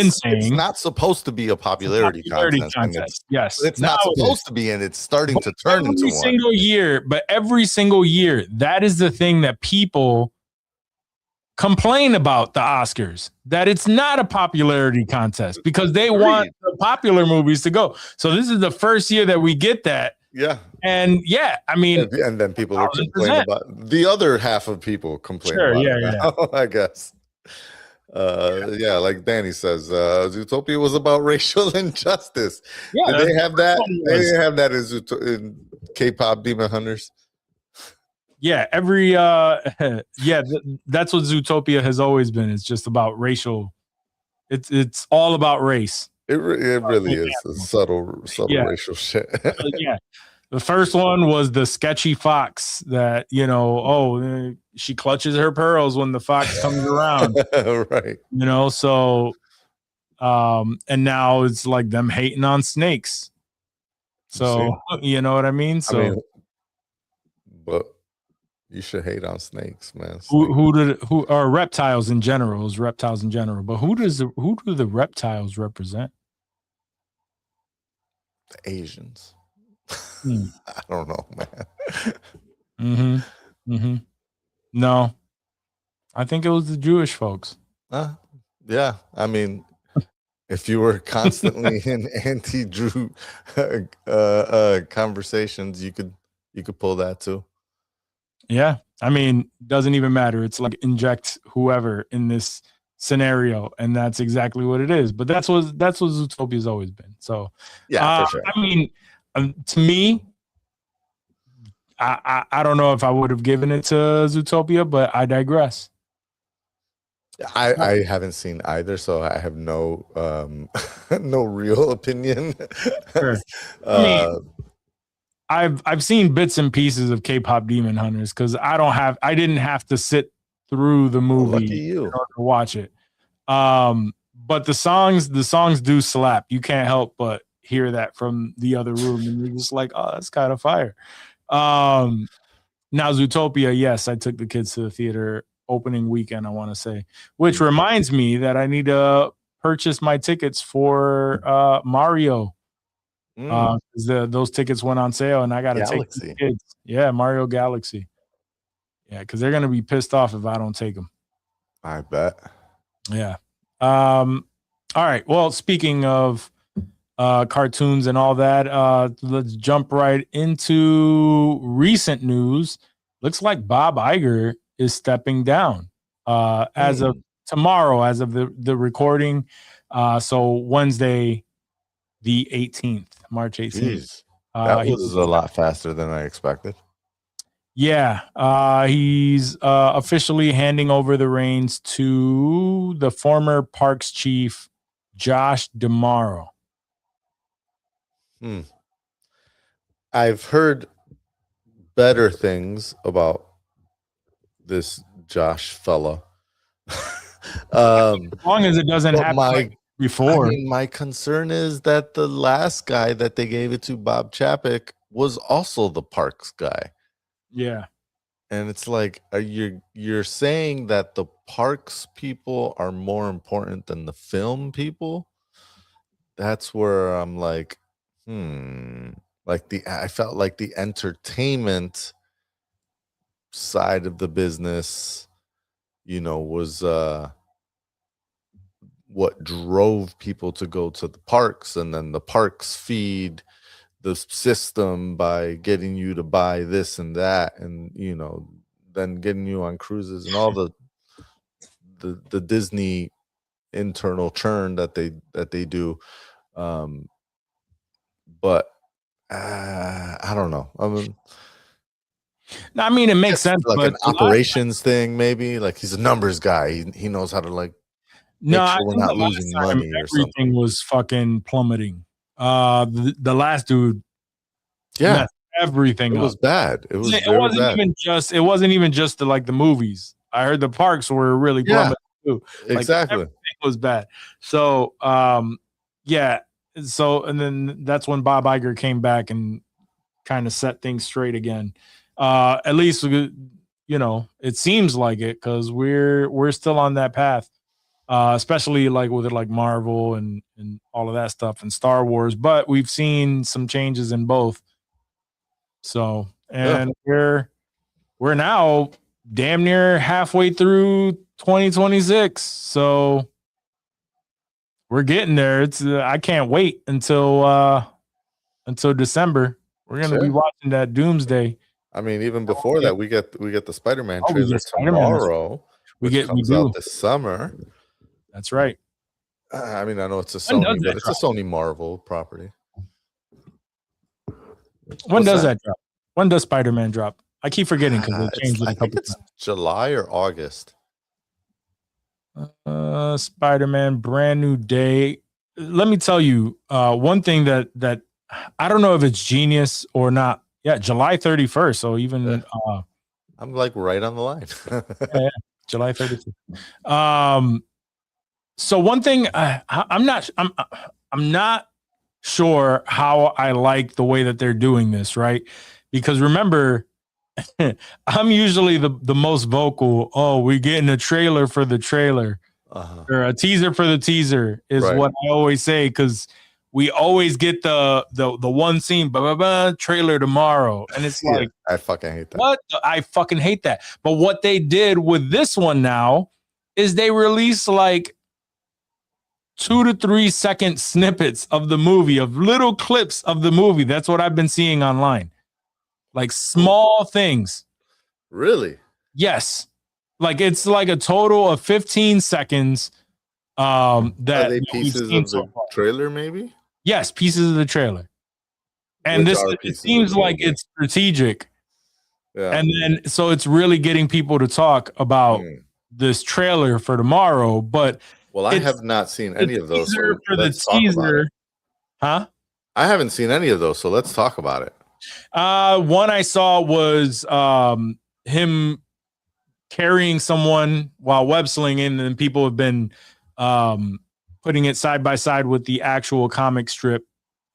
It's
saying,
not supposed to be a popularity contest. And
Yes,
it's not
now it is.
supposed to be, and it's starting to turn into
every
one.
single year, but every single year, that is the thing that people complain about the Oscars, that it's not a popularity contest because they want the popular movies to go. So this is the first year that we get that.
Yeah.
And yeah, I mean,
And then people are
1000%.
complaining about the other half of people complain
Sure,
about
yeah,
it now, I guess. Yeah, like Danny says, Zootopia was about racial injustice.
yeah,
Did they have that?
one
They
was.
didn't have that in K-pop Demon Hunters.
Yeah, every that's what Zootopia has always been. It's just about racial. It's all about race.
It really is a subtle
Yeah.
racial shit.
Yeah. The first one was the sketchy fox that, she clutches her pearls when the fox comes around,
Right.
so and now it's like them hating on snakes. So, you know what I mean? So
But you should hate on snakes, man.
who are reptiles in general, is reptiles in general, but who do the reptiles represent?
The Asians.
Hmm.
I don't know, man.
No, I think it was the Jewish folks.
Yeah, I mean, if you were constantly in anti-Jew conversations, you could pull that too.
Yeah, I mean, doesn't even matter. It's like inject whoever in this scenario, and that's exactly what it is. But that's what Zootopia's always been. So
Yeah, for sure.
I mean, to me, I don't know if I would have given it to Zootopia, but I digress.
I haven't seen either, so I have no no real opinion.
Sure. I've seen bits and pieces of K-pop Demon Hunters because I didn't have to sit through the movie
Lucky you.
in order to watch it. But the songs do slap. You can't help but hear that from the other room, and you're just like, oh, that's kind of fire. Now Zootopia, yes, I took the kids to the theater opening weekend, I want to say, which reminds me that I need to purchase my tickets for Mario. Those tickets went on sale, and I got to take the kids. Yeah, Mario Galaxy. Yeah, because they're gonna be pissed off if I don't take them.
I bet.
Yeah. All right. Well, speaking of cartoons and all that, let's jump right into recent news. Looks like Bob Iger is stepping down as of tomorrow, as of the recording. So Wednesday, the 18th, March 18th.
Jeez, that was a lot faster than I expected.
Yeah, he's officially handing over the reins to the former Parks chief, Josh D'Amaro.
I've heard better things about this Josh fella.
As long as it doesn't
but
happen before.
I mean, my concern is that the last guy that they gave it to, Bob Chapek, was also the Parks guy.
Yeah.
And it's like, you're saying that the parks people are more important than the film people? That's where I'm like, like I felt like the entertainment side of the business, was what drove people to go to the parks, and then the parks feed the system by getting you to buy this and that, and then getting you on cruises and all the Disney internal churn that they do. But I don't know.
I mean, it makes sense,
like
but
an operations thing, maybe. Like he's a numbers guy. He knows how to make sure we're not losing money or something.
Everything was fucking plummeting. The last dude, messed everything
It
up.
was bad. It was
It
very
wasn't
bad.
even just the movies. I heard the parks were really plummeting too.
Exactly.
Everything was bad. So yeah. So and then that's when Bob Iger came back and kind of set things straight again. At least it seems like it, because we're still on that path. Especially like with like Marvel and all of that stuff and Star Wars, but we've seen some changes in both. So, and we're now damn near halfway through 2026. So we're getting there. It's I can't wait until December. We're gonna be watching that Doomsday.
I mean, even before that, we get the Spider-Man
we
trailer
get Spider-Man
tomorrow. Which comes out this summer.
That's right.
I mean, I know it's a Sony, but it's a Sony Marvel property.
When does that drop? When does Spider-Man drop? I keep forgetting because they changed it a couple times.
July or August.
Spider-Man, brand new day. Let me tell you, one thing that I don't know if it's genius or not. Yeah, July 31st. So even
I'm like right on the line.
July 31st. So one thing I'm not sure how I like the way that they're doing this, right? Because remember, I'm usually the most vocal. Oh, we're getting a trailer for the trailer, or a teaser for the teaser is what I always say, because we always get the one scene, blah, blah, blah, trailer tomorrow, and it's like,
I fucking hate that.
What? I fucking hate that. But what they did with this one now is they released like 2 to 3 second snippets of the movie, of little clips of the movie. That's what I've been seeing online. Like small things.
Really?
Yes. Like it's like a total of 15 seconds. That
are they pieces of the trailer, maybe?
Yes, pieces of the trailer. And it seems like it's strategic. Yeah. And then so it's really getting people to talk about this trailer for tomorrow. But
I have not seen any of those.
So for the teaser, huh?
I haven't seen any of those, so let's talk about it.
One I saw was him carrying someone while web slinging, and people have been putting it side by side with the actual comic strip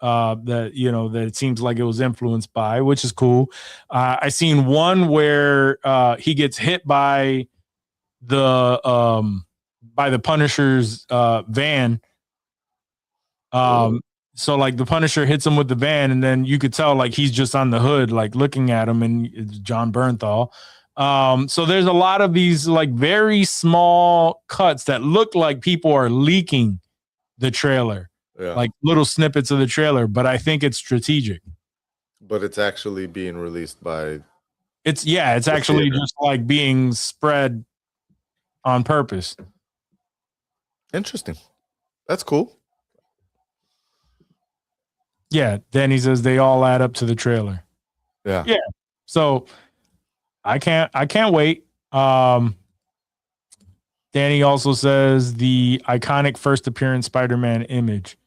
that it seems like it was influenced by, which is cool. I seen one where he gets hit by the Punisher's van. So like the Punisher hits him with the van, and then you could tell like he's just on the hood, like looking at him, and it's John Bernthal. So there's a lot of these like very small cuts that look like people are leaking the trailer, like little snippets of the trailer, but I think it's strategic.
But it's actually being released by.
It's actually just like being spread on purpose.
Interesting. That's cool.
Yeah, Danny says they all add up to the trailer.
Yeah.
So I can't wait. Danny also says the iconic first appearance Spider-Man image.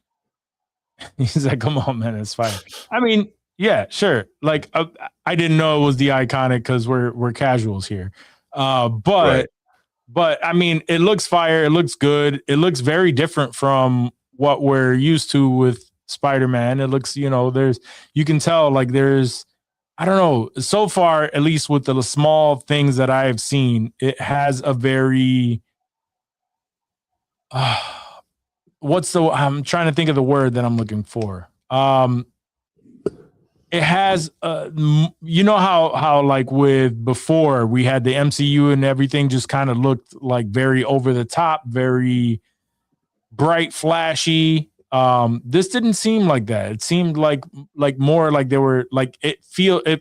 He's like, come on, man, it's fine. I mean, yeah, sure. Like I didn't know it was the iconic because we're casuals here. But I mean, it looks fire. It looks good. It looks very different from what we're used to with Spider-Man. It looks, you can tell like there's I don't know. So far, at least with the small things that I have seen, it has a very I'm trying to think of the word that I'm looking for. It has you know how like with before we had the MCU and everything just kind of looked like very over the top, very bright, flashy. This didn't seem like that. It seemed like more like they were like it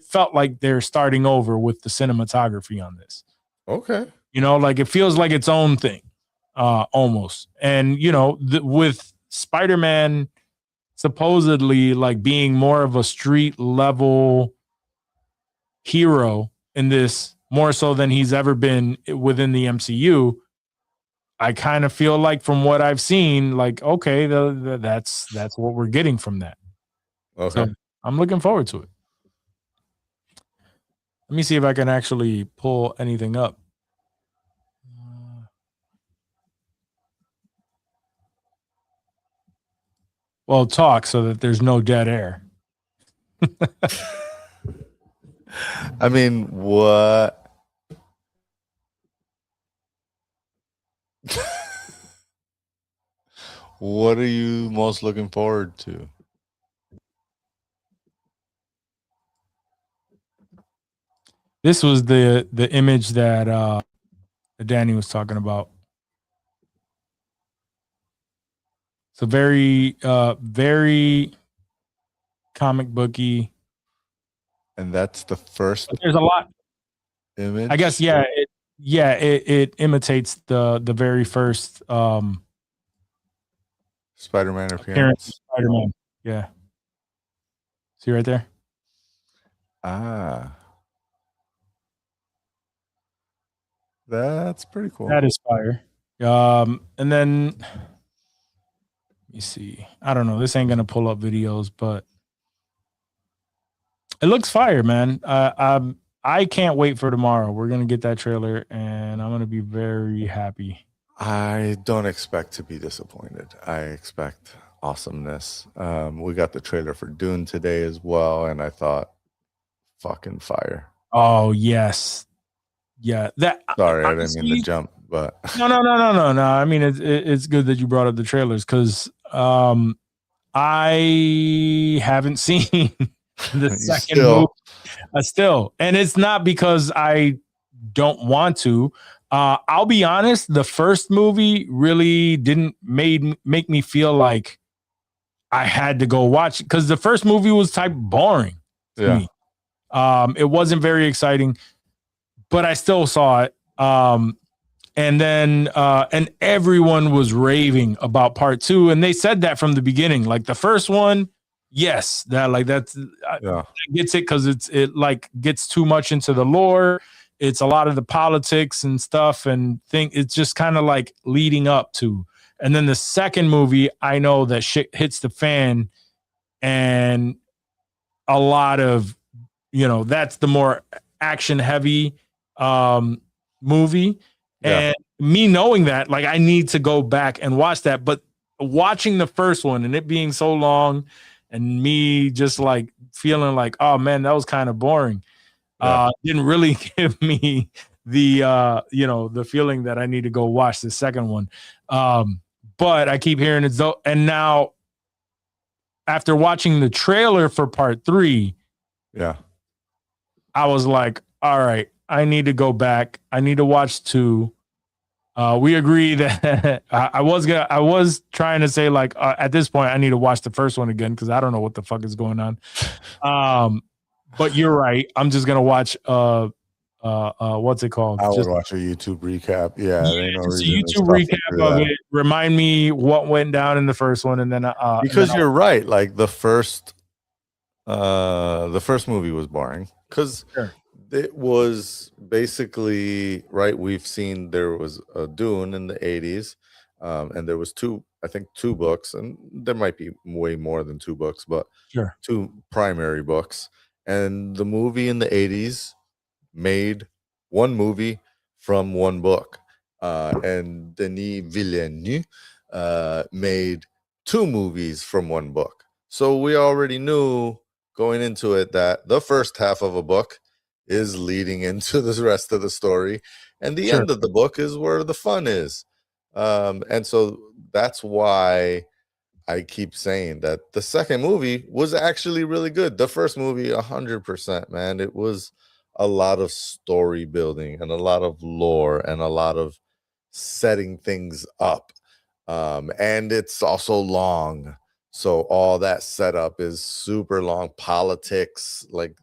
felt like they're starting over with the cinematography on this.
Okay.
You know, like it feels like its own thing, almost. And you know, with Spider-Man supposedly like being more of a street level hero in this, more so than he's ever been within the MCU. I kind of feel like from what I've seen, like, okay, that's what we're getting from that.
Okay.
So I'm looking forward to it. Let me see if I can actually pull anything up. Well, talk so that there's no dead air.
I mean, what? What are you most looking forward to?
This was the image that Danny was talking about. So very very comic booky.
And that's the first
But there's a lot.
image.
I guess it imitates the very first
Spider-Man
appearance
appearance.
of Spider-Man. Yeah. See right there?
Ah. That's pretty cool.
That is fire. And then let me see. I don't know. This ain't gonna pull up videos, but it looks fire, man. I can't wait for tomorrow. We're gonna get that trailer, and I'm gonna be very happy.
I don't expect to be disappointed. I expect awesomeness. We got the trailer for Dune today as well, and I thought, fucking fire.
Oh yes, yeah. That
Sorry, I didn't mean
honestly,
to jump, but
no. I mean, it's good that you brought up the trailers because I haven't seen the second movie. Still, and it's not because I don't want to. I'll be honest. The first movie really didn't make me feel like I had to go watch it because the first movie was type boring to me. It wasn't very exciting, but I still saw it. And then and everyone was raving about part two, and they said that from the beginning. Like the first one, yes, that gets it because it like gets too much into the lore. It's a lot of the politics and stuff, and it's just kind of like leading up to. And then the second movie, I know that shit hits the fan, and a lot of that's the more action heavy movie. And me knowing that, like, I need to go back and watch that. But watching the first one and it being so long and me just like feeling like, oh man, that was kind of boring. Didn't really give me the the feeling that I need to go watch the second one. But I keep hearing it though. And now after watching the trailer for part 3, I was like, all right, I need to go back. I need to watch 2. We agree that I was trying to say like at this point I need to watch the first one again because I don't know what the fuck is going on. But you're right. I'm just gonna watch what's it called?
I would watch a YouTube recap. Yeah,
just a YouTube recap of it. Remind me what went down in the first one, and then
because you're right. Like the first movie was boring because it was basically right. We've seen there was a Dune in the 80s, and there was 2 books, and there might be way more than 2 books, but 2 primary books. And the movie in the 80s made one movie from one book, and Denis Villeneuve made 2 movies from one book. So we already knew going into it that the first half of a book is leading into the rest of the story, and the
Sure.
end of the book is where the fun is. And so that's why I keep saying that the second movie was actually really good. The first movie, 100%, man. It was a lot of story building and a lot of lore and a lot of setting things up. And it's also long. So all that setup is super long. Politics, like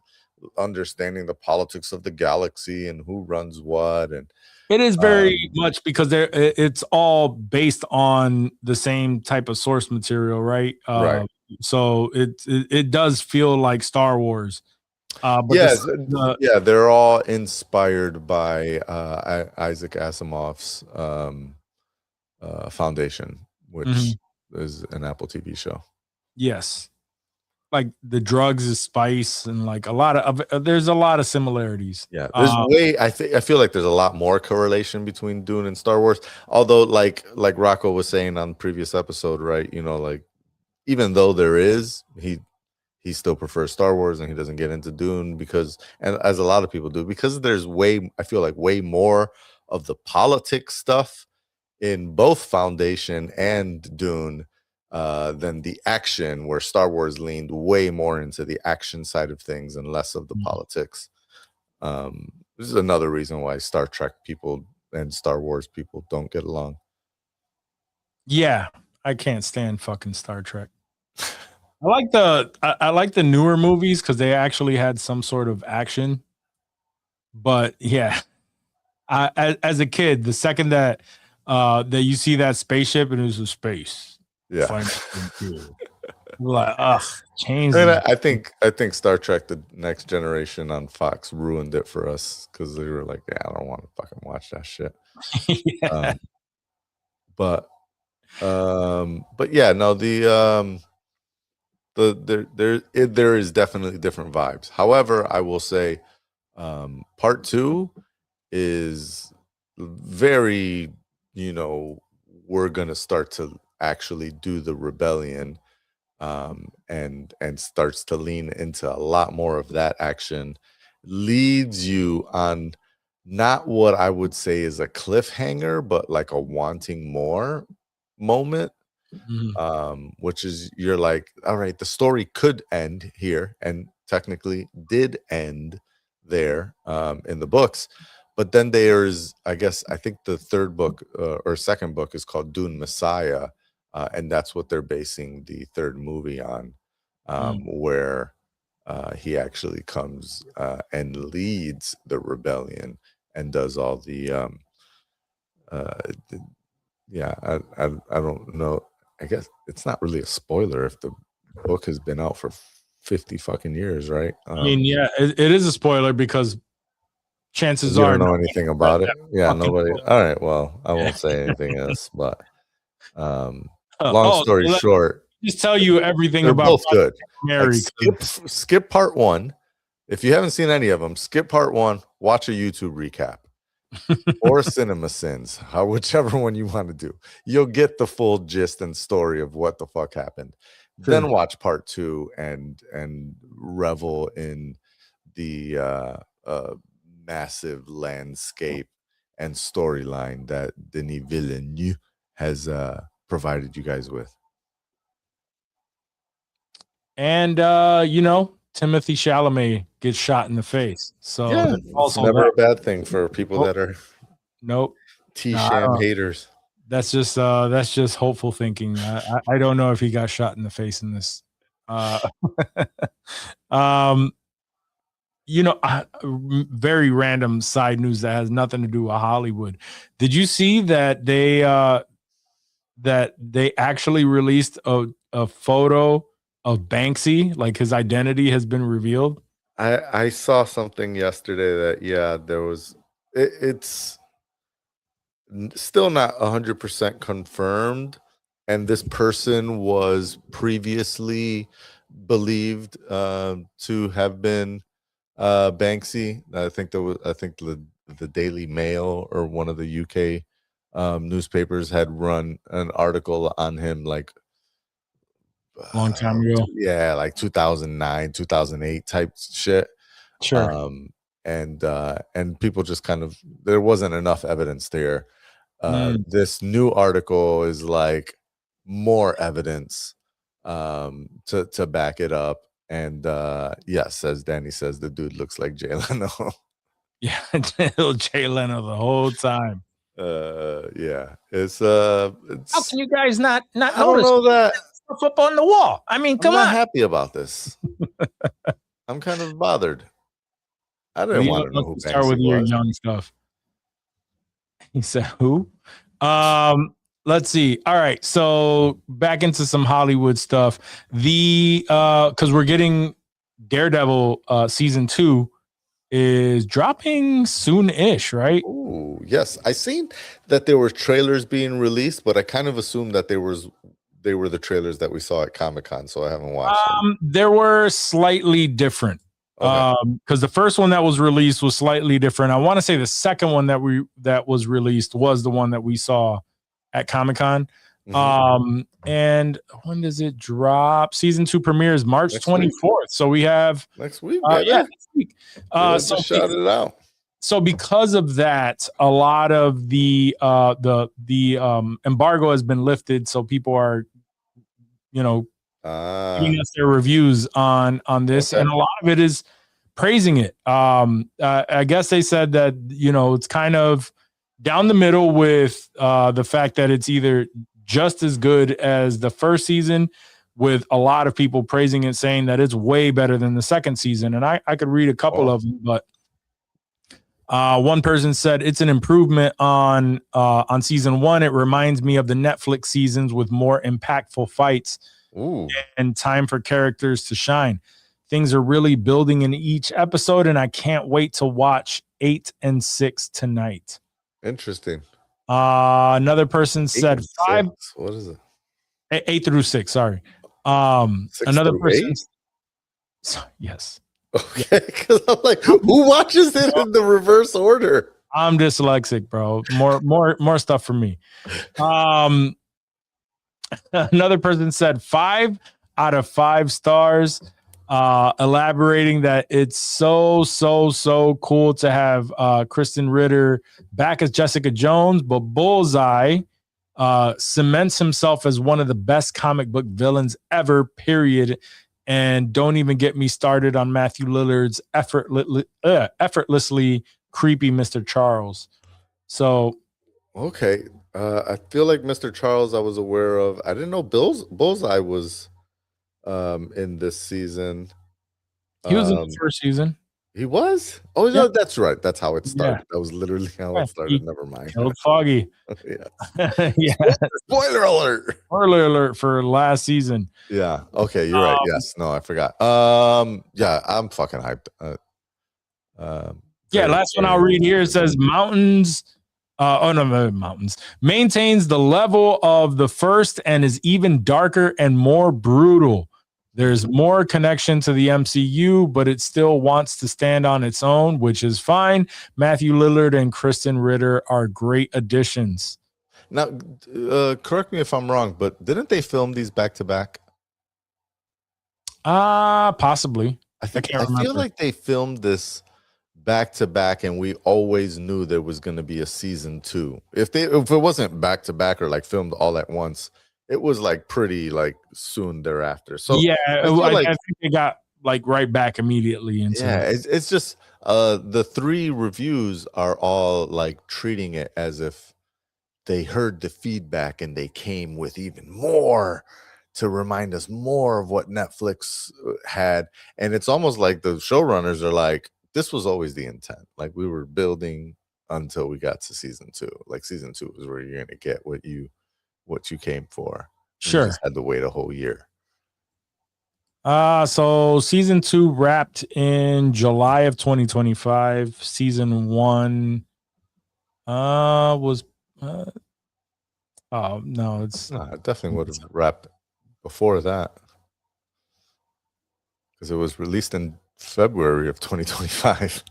understanding the politics of the galaxy and who runs what. And
It is very much because it's all based on the same type of source material, right?
Right.
So it does feel like Star Wars. But
Yes,
the
yeah, they're all inspired by Isaac Asimov's Foundation, which
Mhm.
is an Apple TV show.
yes, like the drugs is spice and like a lot of there's a lot of similarities.
Yeah, there's I feel like there's a lot more correlation between Dune and Star Wars. Although, like Rocco was saying on the previous episode, right? You know, like even though there is, he still prefers Star Wars and he doesn't get into Dune because, and as a lot of people do, because there's I feel like way more of the politics stuff in both Foundation and Dune than the action, where Star Wars leaned way more into the action side of things and less of the politics. This is another reason why Star Trek people and Star Wars people don't get along.
Yeah, I can't stand fucking Star Trek. I like the newer movies because they actually had some sort of action. But yeah, as a kid, the second that you see that spaceship and it's a space,
Yeah.
we're like, ugh, change
And
that.
I think Star Trek: The Next Generation on Fox ruined it for us because they were like, yeah, I don't want to fucking watch that shit.
Yeah.
But yeah, no, there is definitely different vibes. However, I will say part 2 is very, we're gonna start to actually do the rebellion, and starts to lean into a lot more of that action, leads you on not what I would say is a cliffhanger, but like a wanting more moment.
Mhm.
Which is, you're like, all right, the story could end here, and technically did end there in the books. But then there's, I think the third book or second book is called Dune Messiah, and that's what they're basing the third movie on, where he actually comes and leads the rebellion and does all the yeah, I don't know. I guess it's not really a spoiler if the book has been out for 50 fucking years, right?
I mean, yeah, it is a spoiler because chances
You
are
don't know
nobody
anything
read
about it.
that
Yeah,
fucking
nobody.
book.
All right, well, I won't say anything else, but long
So
story short,
just tell you everything
they're
about
both good.
Mary.
Like, skip part 1. If you haven't seen any of them, skip part 1, watch a YouTube recap. Or Cinema Sins, whichever one you want to do. You'll get the full gist and story of what the fuck happened.
True.
Then watch part 2 and revel in the massive landscape and storyline that Denis Villeneuve has provided you guys with.
And Timothy Chalamet gets shot in the face. So
Yeah,
that's
it's
also
never
that.
a bad thing for people that are
Nope.
T-Sham haters.
That's just hopeful thinking. I don't know if he got shot in the face in this. Very random side news that has nothing to do with Hollywood. Did you see that they actually released a photo of Banksy, like his identity has been revealed?
I saw something yesterday that there was it's still not 100% confirmed, and this person was previously believed to have been Banksy. I think the Daily Mail or one of the UK newspapers had run an article on him like
Long time ago.
Yeah, like 2009, 2008 type shit.
Sure.
And people just kind of, there wasn't enough evidence there. This new article is like more evidence to back it up. And yes, as Danny says, the dude looks like Jay Leno.
Yeah, Jay Leno the whole time.
Yeah, it's
How can you guys not
I don't
notice
know that.
stuff up on the wall? I mean,
I'm
come
not
on.
happy about this. I'm kind of bothered. I didn't want to know who
start with
Banksy
your
was.
young stuff. He said who? Let's see. All right, so back into some Hollywood stuff. The because we're getting Daredevil season 2 is dropping soon-ish, right?
Ooh, yes. I seen that there were trailers being released, but I kind of assumed that they were the trailers that we saw at Comic-Con, so I haven't watched them.
There were slightly different.
Okay.
Because the first one that was released was slightly different. I want to say the second one that was released was the one that we saw at Comic-Con.
Mhm.
And when does it drop? Season 2 premieres March
Next
24th.
week.
So we have
Next week, baby.
yeah, next week.
Just shout it out.
So because of that, a lot of the embargo has been lifted, so people are, giving us their reviews on this,
Okay.
and a lot of it is praising it. I guess they said that it's kind of down the middle with the fact that it's either just as good as the first season, with a lot of people praising it, saying that it's way better than the second season. And I could read a couple of them, but one person said it's an improvement on season 1. It reminds me of the Netflix seasons with more impactful fights.
Ooh.
And time for characters to shine. Things are really building in each episode, and I can't wait to watch 8 and 6 tonight.
Interesting.
Another person said 5.
What is it?
8 through 6. Sorry.
6
Another
through
person.
8?
Yes.
Okay, because I'm like, who watches it in the reverse order?
I'm dyslexic, bro. More stuff for me. Another person said 5 out of 5 stars, elaborating that it's so cool to have Kristen Ritter back as Jessica Jones, but Bullseye cements himself as one of the best comic book villains ever, period. And don't even get me started on Matthew Lillard's effortlessly creepy Mr. Charles. So
Okay. I feel like Mr. Charles I was aware of. I didn't know Bullseye was in this season.
he was in the first season.
He was? Oh,
Yeah.
no, that's right. That's how it started.
Yeah.
That was literally how
Yeah,
it started. Never mind.
Killed Foggy.
Yeah.
Yeah.
Spoiler alert.
Spoiler alert for last season.
Yeah. Okay, you're right. Yes. No, I forgot. Yeah, I'm fucking hyped.
Yeah, last one I'll read here. It says mountains. Mountains maintains the level of the first and is even darker and more brutal. There's more connection to the MCU, but it still wants to stand on its own, which is fine. Matthew Lillard and Kristen Ritter are great additions.
Now, correct me if I'm wrong, but didn't they film these back to back?
Possibly.
I
can't
feel
remember.
like they filmed this back to back, and we always knew there was going to be a season 2. If it wasn't back to back or like filmed all at once, it was like pretty like soon thereafter. So
yeah,
I
I think they got like right back immediately into
yeah, it's just the 3 reviews are all like treating it as if they heard the feedback and they came with even more to remind us more of what Netflix had. And it's almost like the showrunners are like, this was always the intent. Like we were building until we got to season 2. Like season 2 is where you're gonna get what you came for. You
Sure.
just had to wait a whole year.
So season 2 wrapped in July of 2025. Season 1 was oh no, it's
No, I definitely would have wrapped before that. Because it was released in February of 2025.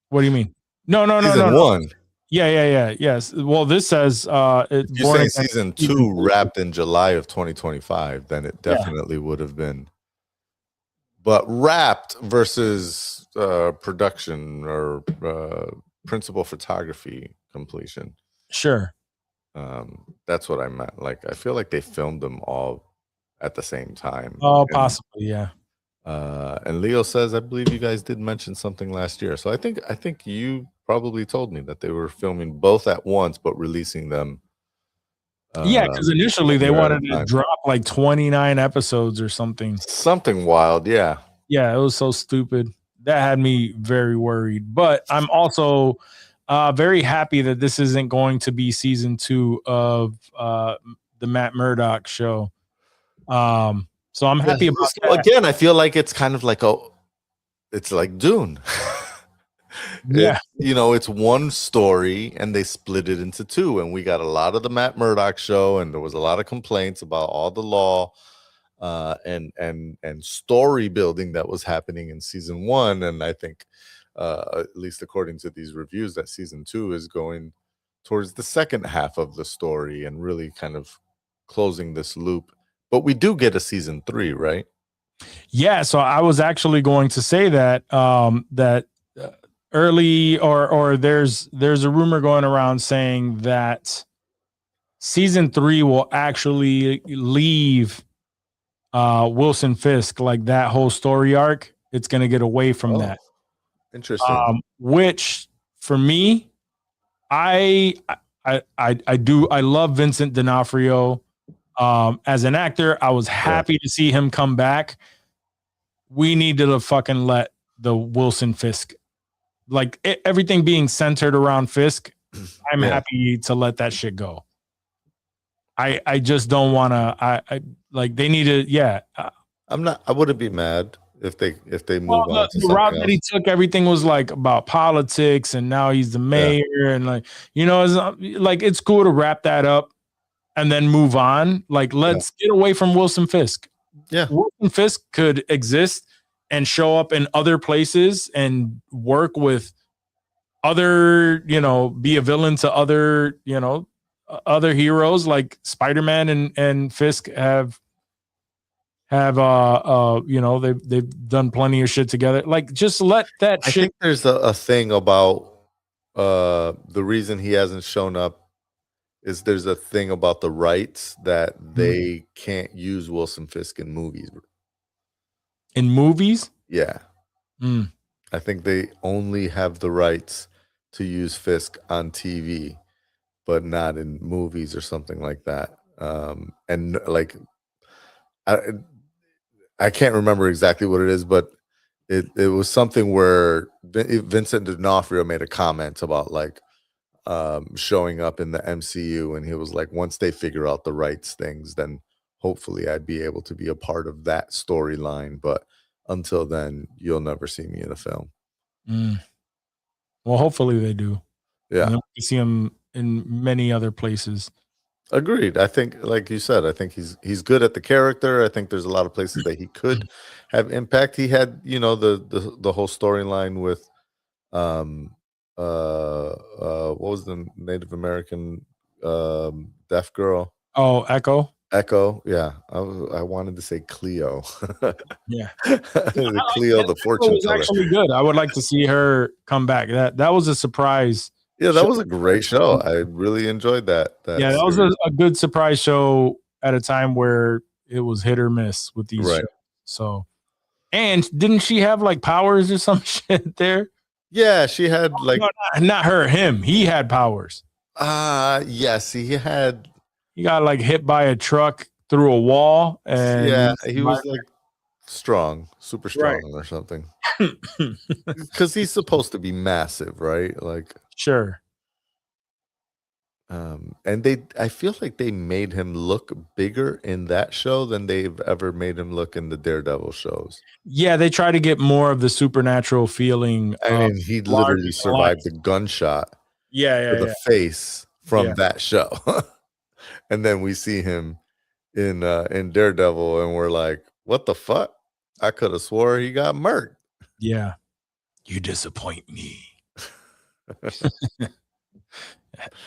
what do you mean? No.
Season 1.
Yes. Well, this says
If you're
Born
saying
Again
season
season
2
two.
wrapped in July of 2025, then it
Yeah.
definitely would have been. But wrapped versus production or principal photography completion.
Sure.
That's what I meant. Like, I feel like they filmed them all at the same time.
Oh,
And,
possibly. Yeah.
and Leo says, I believe you guys did mention something last year. So I think you probably told me that they were filming both at once, but releasing them.
Yeah, because initially they
at a
wanted to
time.
drop like 29 episodes or something.
Something wild, yeah.
Yeah, it was so stupid. That had me very worried. But I'm also very happy that this isn't going to be season 2 of the Matt Murdock show. So I'm happy about
So
that.
again, I feel like it's kind of like it's like Dune.
Yeah.
It's one story and they split it into 2, and we got a lot of the Matt Murdock show, and there was a lot of complaints about all the law and story building that was happening in season 1. And I think at least according to these reviews, that season 2 is going towards the second half of the story and really kind of closing this loop. But we do get a season 3, right?
Yeah, so I was actually going to say that early or there's a rumor going around saying that season 3 will actually leave Wilson Fisk, like that whole story arc. It's going to get away from that.
Interesting.
Which for me, I love Vincent D'Onofrio as an actor. I was happy to see him come back. We need to fucking let the Wilson Fisk, like everything being centered around Fisk. I'm happy to let that shit go. I just don't want to. I like they need to. Yeah,
I wouldn't be mad if they move on to
the route
something
that he
else.
took, everything was like about politics, and now he's the mayor, and like it's cool to wrap that up and then move on. Like, let's get away from Wilson Fisk.
Yeah,
Wilson Fisk could exist and show up in other places and work with other, be a villain to other, other heroes like Spider-Man and Fisk have they've done plenty of shit together. Like, just let that
I
shit.
think there's a thing about the reason he hasn't shown up is there's a thing about the rights that they can't use Wilson Fisk in movies.
In movies?
Yeah. I think they only have the rights to use Fisk on TV, but not in movies or something like that. And like, I can't remember exactly what it is, but it was something where Vincent D'Onofrio made a comment about like showing up in the MCU, and he was like, once they figure out the rights things, then hopefully I'd be able to be a part of that storyline. But until then, you'll never see me in a film.
Well, hopefully they do.
Yeah,
and then we see him in many other places.
Agreed. I think, like you said, I think he's good at the character. I think there's a lot of places that he could have impact. He had, the whole storyline with what was the Native American deaf girl?
Oh, Echo.
Yeah, I wanted to say Cleo.
Yeah,
Cleo, the fortune
was
teller.
actually good. I would like to see her come back. That was a surprise.
Yeah, that was a great show. I really enjoyed that.
That was a good surprise show at a time where it was hit or miss with these shows. So, and didn't she have like powers or some shit there?
Yeah, she had like
not her, him. He had powers.
Yes, he had.
He got like hit by a truck through a wall, and
he was like strong, super strong, or something. Because he's supposed to be massive, right? Like,
sure.
And I feel like they made him look bigger in that show than they've ever made him look in the Daredevil shows.
Yeah, they try to get more of the supernatural feeling.
I mean, he literally survived the gunshot.
Yeah,
the face from that show. And then we see him in Daredevil, and we're like, what the fuck? I could have swore he got murked.
Yeah. You disappoint me.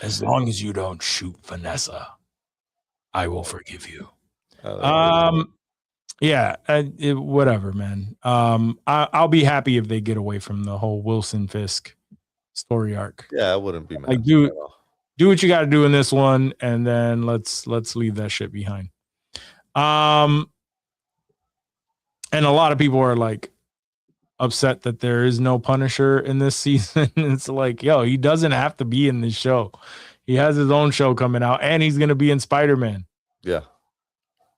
As long as you don't shoot Vanessa, I will forgive you.
like
Yeah, whatever, man. I'll be happy if they get away from the whole Wilson Fisk story arc.
yeah, I wouldn't be mad.
Like, do what you got to do in this one, and then let's leave that shit behind. And a lot of people are like upset that there is no Punisher in this season. It's like, yo, he doesn't have to be in this show. He has his own show coming out, and he's gonna be in Spider-Man.
Yeah.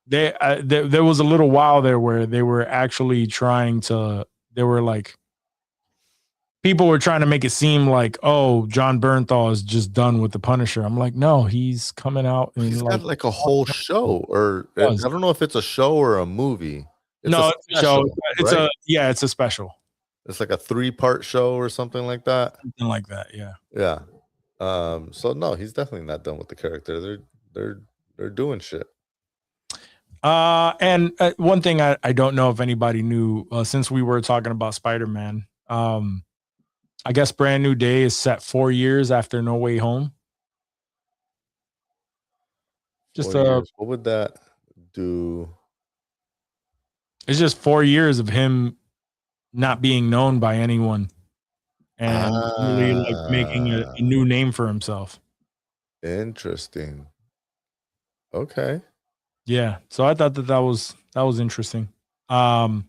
There was a little while there where they were actually trying to. They were like, people were trying to make it seem like, oh, John Bernthal is just done with the Punisher. I'm like, no, he's coming out. And
He's got like a whole show, or I
Does.
don't know if it's a show or a movie.
it's a show. It's
right?
it's a special,
It's like a 3-part show or something like that.
something like that. Yeah.
Yeah. So no, he's definitely not done with the character. They're doing shit.
And one thing I don't know if anybody knew, since we were talking about Spider-Man, I guess Brand New Day is set 4 years after No Way Home. Just
4 years. What would that do?
it's just 4 years of him not being known by anyone and really like making a new name for himself.
Interesting. Okay.
Yeah. So I thought that was interesting. Let's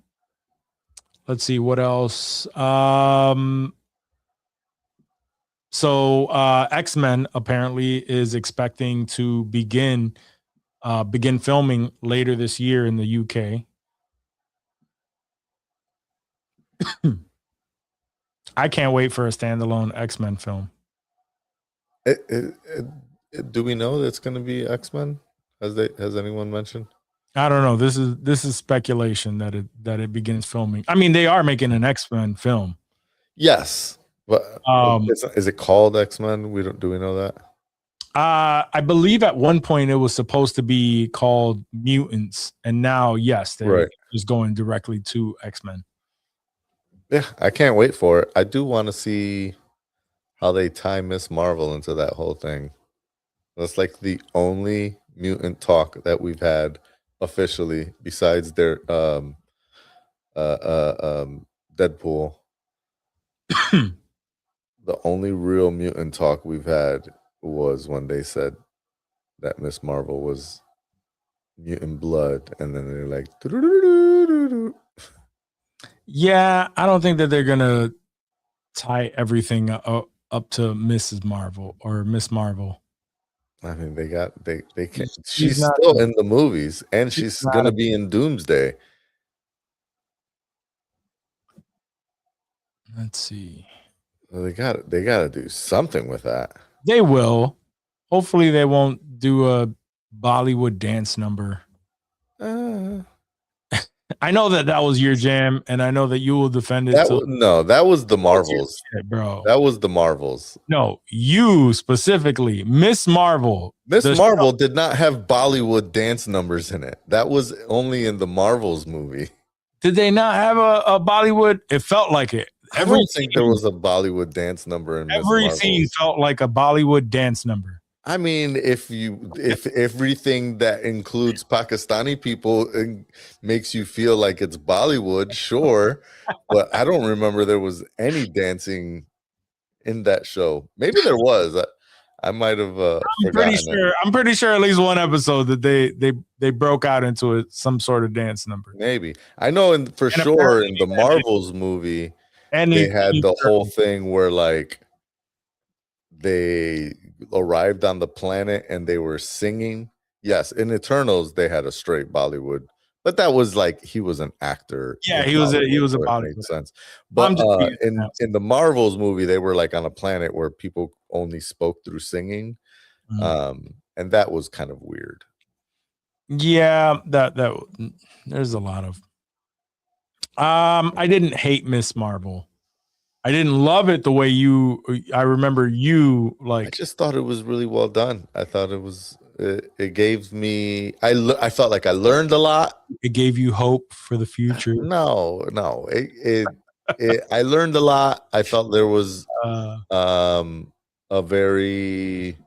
see what else. So X-Men apparently is expecting to begin filming later this year in the UK. I can't wait for a standalone X-Men film.
Do we know that it's going to be X-Men? Has anyone mentioned?
I don't know. This is speculation that it begins filming. I mean, they are making an X-Men film.
Yes, but is it called X-Men? Do we know that?
I believe at one point it was supposed to be called Mutants, and now yes, they're just going directly to X-Men.
Yeah, I can't wait for it. I do want to see how they tie Miss Marvel into that whole thing. That's like the only mutant talk that we've had officially, besides their Deadpool. The only real mutant talk we've had was when they said that Miss Marvel was mutant blood, and then they're like, "Doo-doo-doo-doo-doo-doo."
Yeah, I don't think that they're gonna tie everything up to Mrs. Marvel or Miss Marvel.
I mean, they can't. She's still in the movies, and she's gonna be in Doomsday.
Let's see.
Well, they got to do something with that.
They will. Hopefully, they won't do a Bollywood dance number. I know that was your jam, and I know that you will defend it.
That was the Marvels,
bro.
That was the Marvels.
No, you specifically, Miss Marvel.
Miss Marvel did not have Bollywood dance numbers in it. That was only in the Marvels movie.
Did they not have a Bollywood? It felt like it.
I don't think there was a Bollywood dance number in
every scene. Felt like a Bollywood dance number.
I mean, if everything that includes Pakistani people makes you feel like it's Bollywood, sure, but I don't remember there was any dancing in that show. Maybe there was. I might have.
I'm pretty sure at least one episode that they broke out into some sort of dance number.
Maybe I know, for sure in the Marvels movie, they had the whole thing where like they arrived on the planet and they were singing. Yes, in Eternals they had a straight Bollywood, but that was like he was an actor.
Yeah, he was a Bollywood.
Makes sense. But in the Marvels movie, they were like on a planet where people only spoke through singing, and that was kind of weird.
Yeah, that there's a lot of. I didn't hate Miss Marvel. I didn't love it the way I remember you like.
I just thought it was really well done. I thought it was. It gave me. I felt like I learned a lot.
It gave you hope for the future.
No. I learned a lot. I felt there was. a very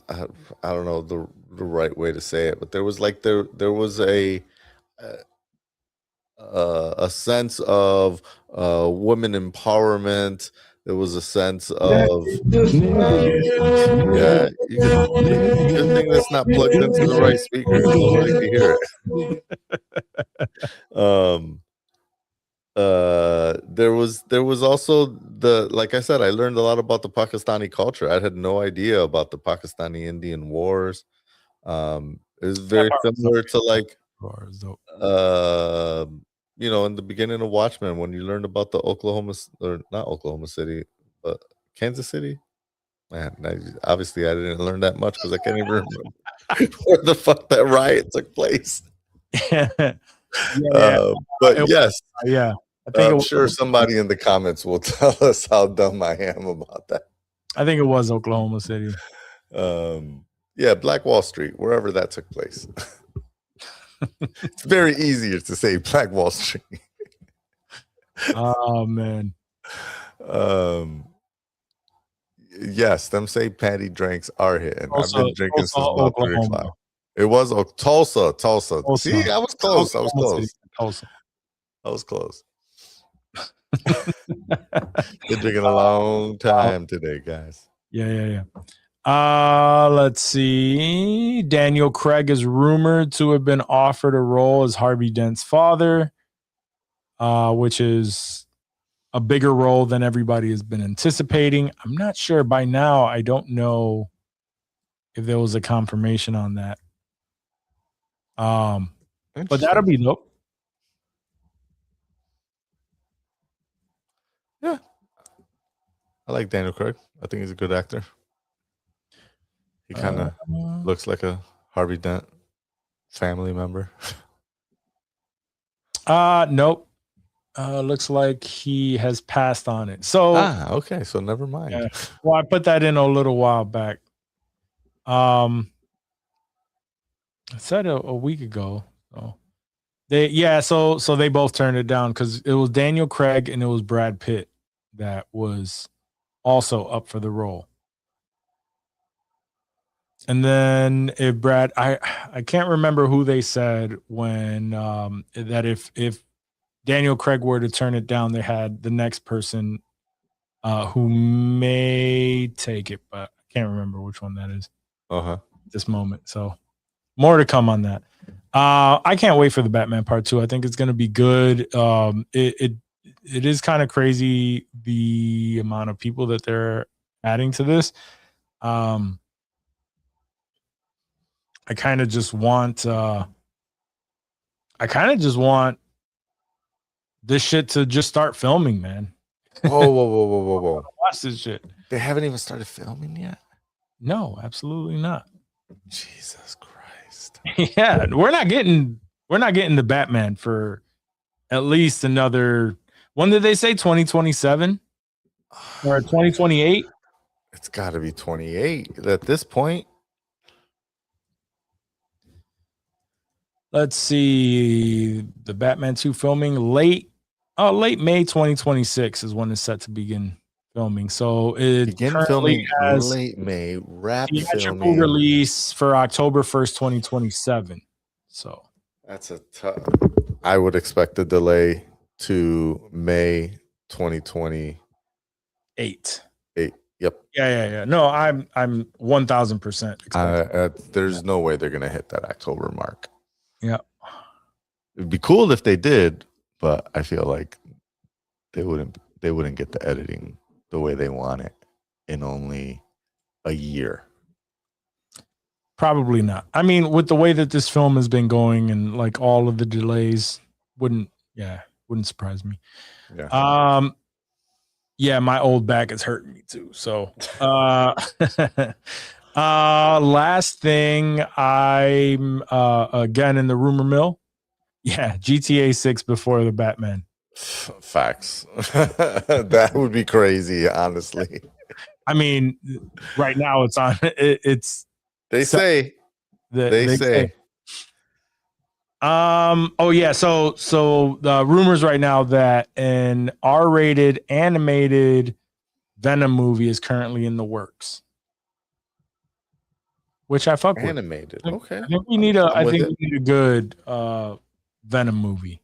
I, I don't know the right way to say it, but there was a sense of women empowerment. There was a sense of yeah. Good thing that's not plugged into the right speaker. Nobody can hear it. There was also like I said, I learned a lot about the Pakistani culture. I had no idea about the Pakistani Indian wars. It was very similar to like in the beginning of Watchmen, when you learned about the or not Oklahoma City, but Kansas City. Man, obviously I didn't learn that much because I can't even remember where the fuck that riot took place. But yes,
yeah. I think
I'm sure somebody in the comments will tell us how dumb I am about that.
I think it was Oklahoma City.
Yeah, Black Wall Street, wherever that took place. It's very easier to say Black Wall Street.
Oh man.
Yes, them St. Patty drinks are hitting.
Tulsa,
I've been drinking since about 3
Oklahoma.
o'clock. It was Tulsa. See, I was close. I was close.
Tulsa.
I was close. Been drinking a long time today, guys.
Yeah. Let's see. Daniel Craig is rumored to have been offered a role as Harvey Dent's father, which is a bigger role than everybody has been anticipating. I'm not sure by now. I don't know if there was a confirmation on that. But that'll be dope.
Yeah. I like Daniel Craig. I think he's a good actor. He kind of looks like a Harvey Dent family member.
Nope. Looks like he has passed on it. So
okay. So never mind.
Yeah. Well, I put that in a little while back. I said a week ago. So so they both turned it down because it was Daniel Craig and it was Brad Pitt that was also up for the role. And then if Brad, I can't remember who they said when that if Daniel Craig were to turn it down, they had the next person who may take it, but I can't remember which one that is at this moment. So more to come on that. I can't wait for the Batman Part 2. I think it's going to be good. It is kind of crazy the amount of people that they're adding to this. I kind of just want this shit to just start filming, man.
Whoa.
Watch this shit.
They haven't even started filming yet?
No, absolutely not.
Jesus Christ.
Yeah, we're not getting the Batman for at least another, when did they say 2027 or 2028?
It's got to be 28 at this point.
Let's see, the Batman 2 filming late May 2026 is when it's set to begin filming. So it currently has
late May,
theatrical release for October 1st, 2027. So
that's a tough. I would expect a delay to May 2028. Yep.
Yeah. No, I'm 1000%.
There's no way they're gonna hit that October mark.
Yeah.
It'd be cool if they did, but I feel like they wouldn't get the editing the way they want it in only a year.
Probably not. I mean, with the way that this film has been going and like all of the delays, wouldn't surprise me.
Yeah.
Yeah, my old back is hurting me too. So last thing, I'm again in the rumor mill. Yeah, GTA 6 before the Batman.
Facts. That would be crazy, honestly.
I mean, right now it's on. They say Oh yeah. So the rumors right now that an R-rated animated Venom movie is currently in the works, which I fuck with.
Animated. Okay.
I think we need a.
I'm
I
with
think
it.
we need a good Venom movie.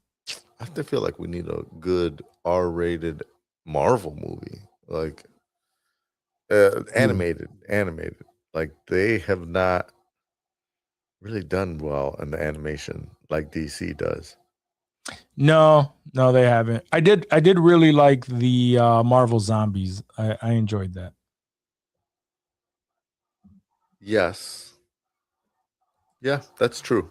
I still feel like we need a good R-rated Marvel movie, like animated. Like they have not really done well in the animation like DC does.
No, they haven't. I did really like the Marvel Zombies. I enjoyed that.
Yes. Yeah, that's true.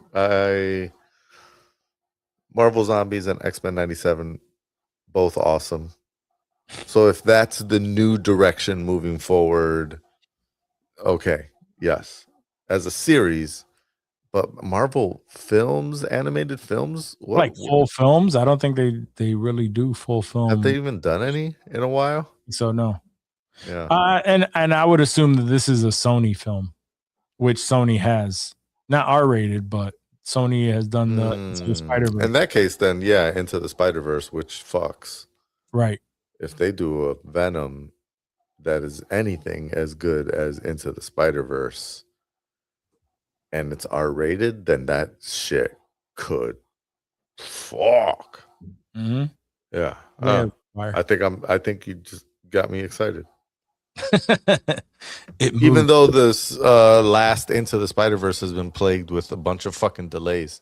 Marvel Zombies and X-Men 97, both awesome. So if that's the new direction moving forward, okay, yes. As a series, but Marvel films, animated films,
Like full films, I don't think they really do full film.
have they even done any in a while?
So no.
Yeah.
And I would assume that this is a Sony film, which Sony has not R-rated, but Sony has done the Spider-Verse.
In that case, then yeah, Into the Spider-Verse, which fucks.
Right.
If they do a Venom that is anything as good as Into the Spider-Verse and it's R-rated, then that shit could fuck.
Mm-hmm.
Yeah.
Fire.
I think you just got me excited.
Even
Even though this last Into the Spider-Verse has been plagued with a bunch of fucking delays.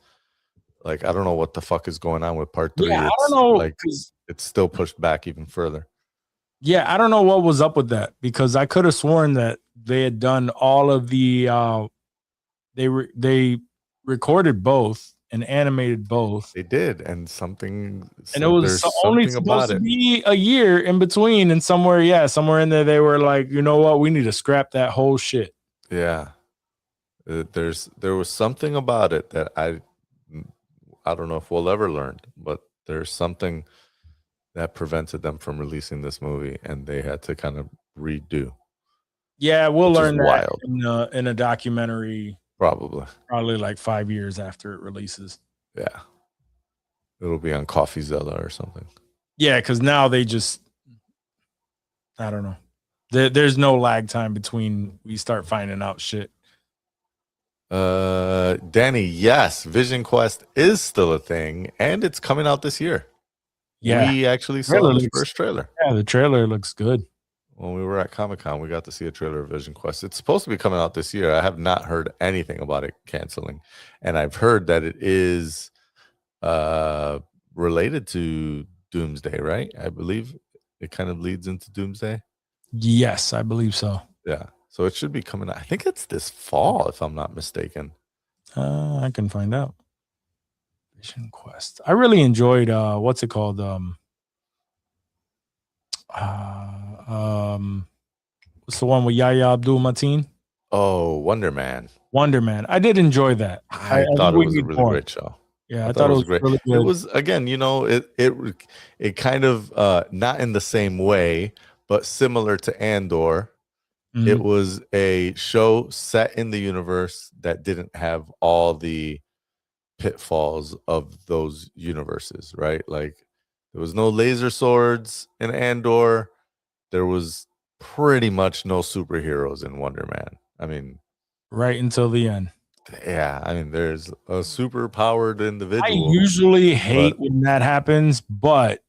Like, I don't know what the fuck is going on with part 3.
Yeah, I don't know.
Like, it's still pushed back even further.
Yeah, I don't know what was up with that because I could have sworn that they had done all of the they recorded both and animated both.
They did, and something,
and it was only supposed to be a year in between, and somewhere in there they were like, you know what, we need to scrap that whole shit.
Yeah, there was something about it that I don't know if we'll ever learn, but there's something that prevented them from releasing this movie, and they had to kind of redo.
Yeah, we'll learn that in a documentary.
Probably
like 5 years after it releases.
Yeah. It'll be on CoffeeZilla or something. Yeah,
because now they just, I don't know. There's no lag time between we start finding out shit.
Danny, yes, Vision Quest is still a thing, and it's coming out this year.
Yeah.
We actually saw the first trailer.
Yeah, the trailer looks good.
When we were at Comic-Con, we got to see a trailer of Vision Quest. It's supposed to be coming out this year. I have not heard anything about it canceling. And I've heard that it is related to Doomsday, right? I believe it kind of leads into Doomsday.
Yes, I believe so.
Yeah. So it should be coming out. I think it's this fall, if I'm not mistaken.
I can find out. Vision Quest. I really enjoyed what's it called? What's the one with Yahya Abdul-Mateen?
Oh, Wonder Man.
I did enjoy that.
I thought it was a really great show.
Yeah, I thought it was great. Really good.
It was, again, it kind of not in the same way, but similar to Andor. Mm-hmm. It was a show set in the universe that didn't have all the pitfalls of those universes, right? Like, there was no laser swords in Andor. There was pretty much no superheroes in Wonder Man. I mean,
right until the end.
Yeah, I mean, there's a super powered individual.
I usually hate when that happens, but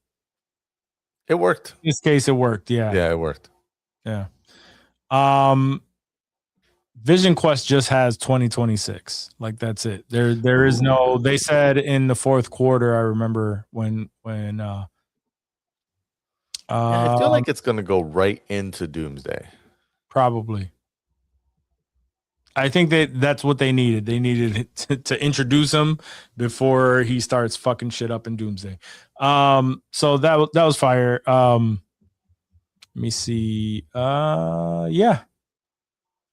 it worked.
In this case, it worked. Yeah.
Yeah, it worked.
Yeah. Vision Quest just has 2026. Like, that's it. There is no. They said in the fourth quarter. I remember when. Yeah,
I feel like it's gonna go right into Doomsday.
Probably. I think that's what they needed. They needed to introduce him before he starts fucking shit up in Doomsday. So that was fire. Let me see. Yeah.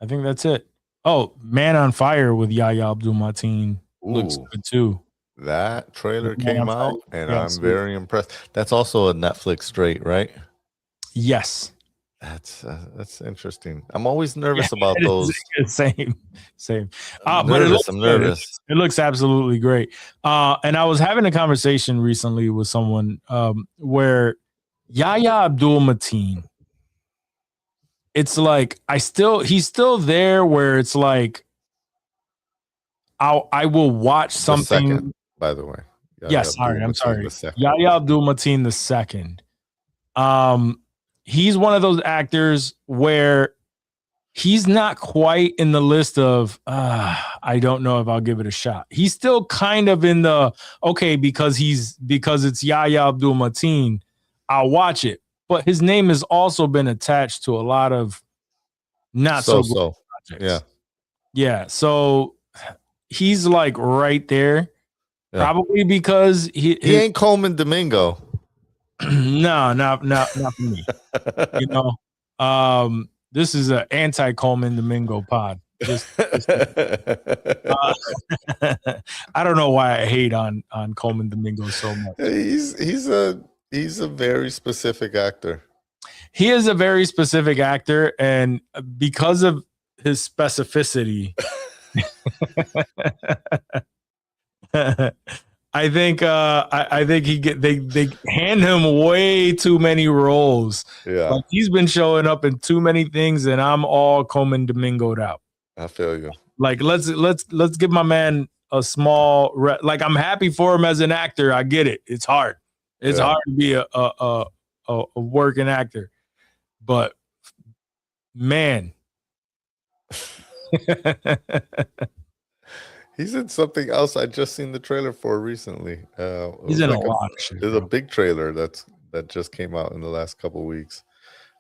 I think that's it. Oh, Man on Fire with Yahya Abdul-Mateen looks good too.
That trailer came out, and I'm very impressed. That's also a Netflix straight, right?
Yes.
That's interesting. I'm always nervous about
It is-
those.
same.
I'm
But it
nervous.
looks
I'm
good.
nervous.
It looks absolutely great. And I was having a conversation recently with someone where Yahya Abdul-Mateen, it's like he's still there where it's like I will watch
The
something.
second, by the way.
Yes, sorry, I'm
Abdul-Mateen
sorry.
the second.
Yahya Abdul-Mateen the second. He's one of those actors where he's not quite in the list of I don't know if I'll give it a shot. He's still kind of in the okay because it's Yahya Abdul-Mateen, I'll watch it. But his name has also been attached to a lot of not so good projects.
Yeah.
Yeah. So he's like right there.
Yeah.
Probably because
He ain't Coleman Domingo.
No, not for me. You know, this is an anti-Coleman Domingo pod. I don't know why I hate on Coleman Domingo so much.
He's a very specific actor.
He is a very specific actor, and because of his specificity, I think they hand him way too many roles.
Yeah,
like he's been showing up in too many things, and I'm all Coleman Domingo'd out.
I feel you.
Like let's give my man a small like I'm happy for him as an actor. I get it. It's hard. It's hard to be a working actor, but man.
He's in something else I just seen the trailer for recently.
He's in a lot of shit.
There's a big trailer that just came out in the last couple weeks.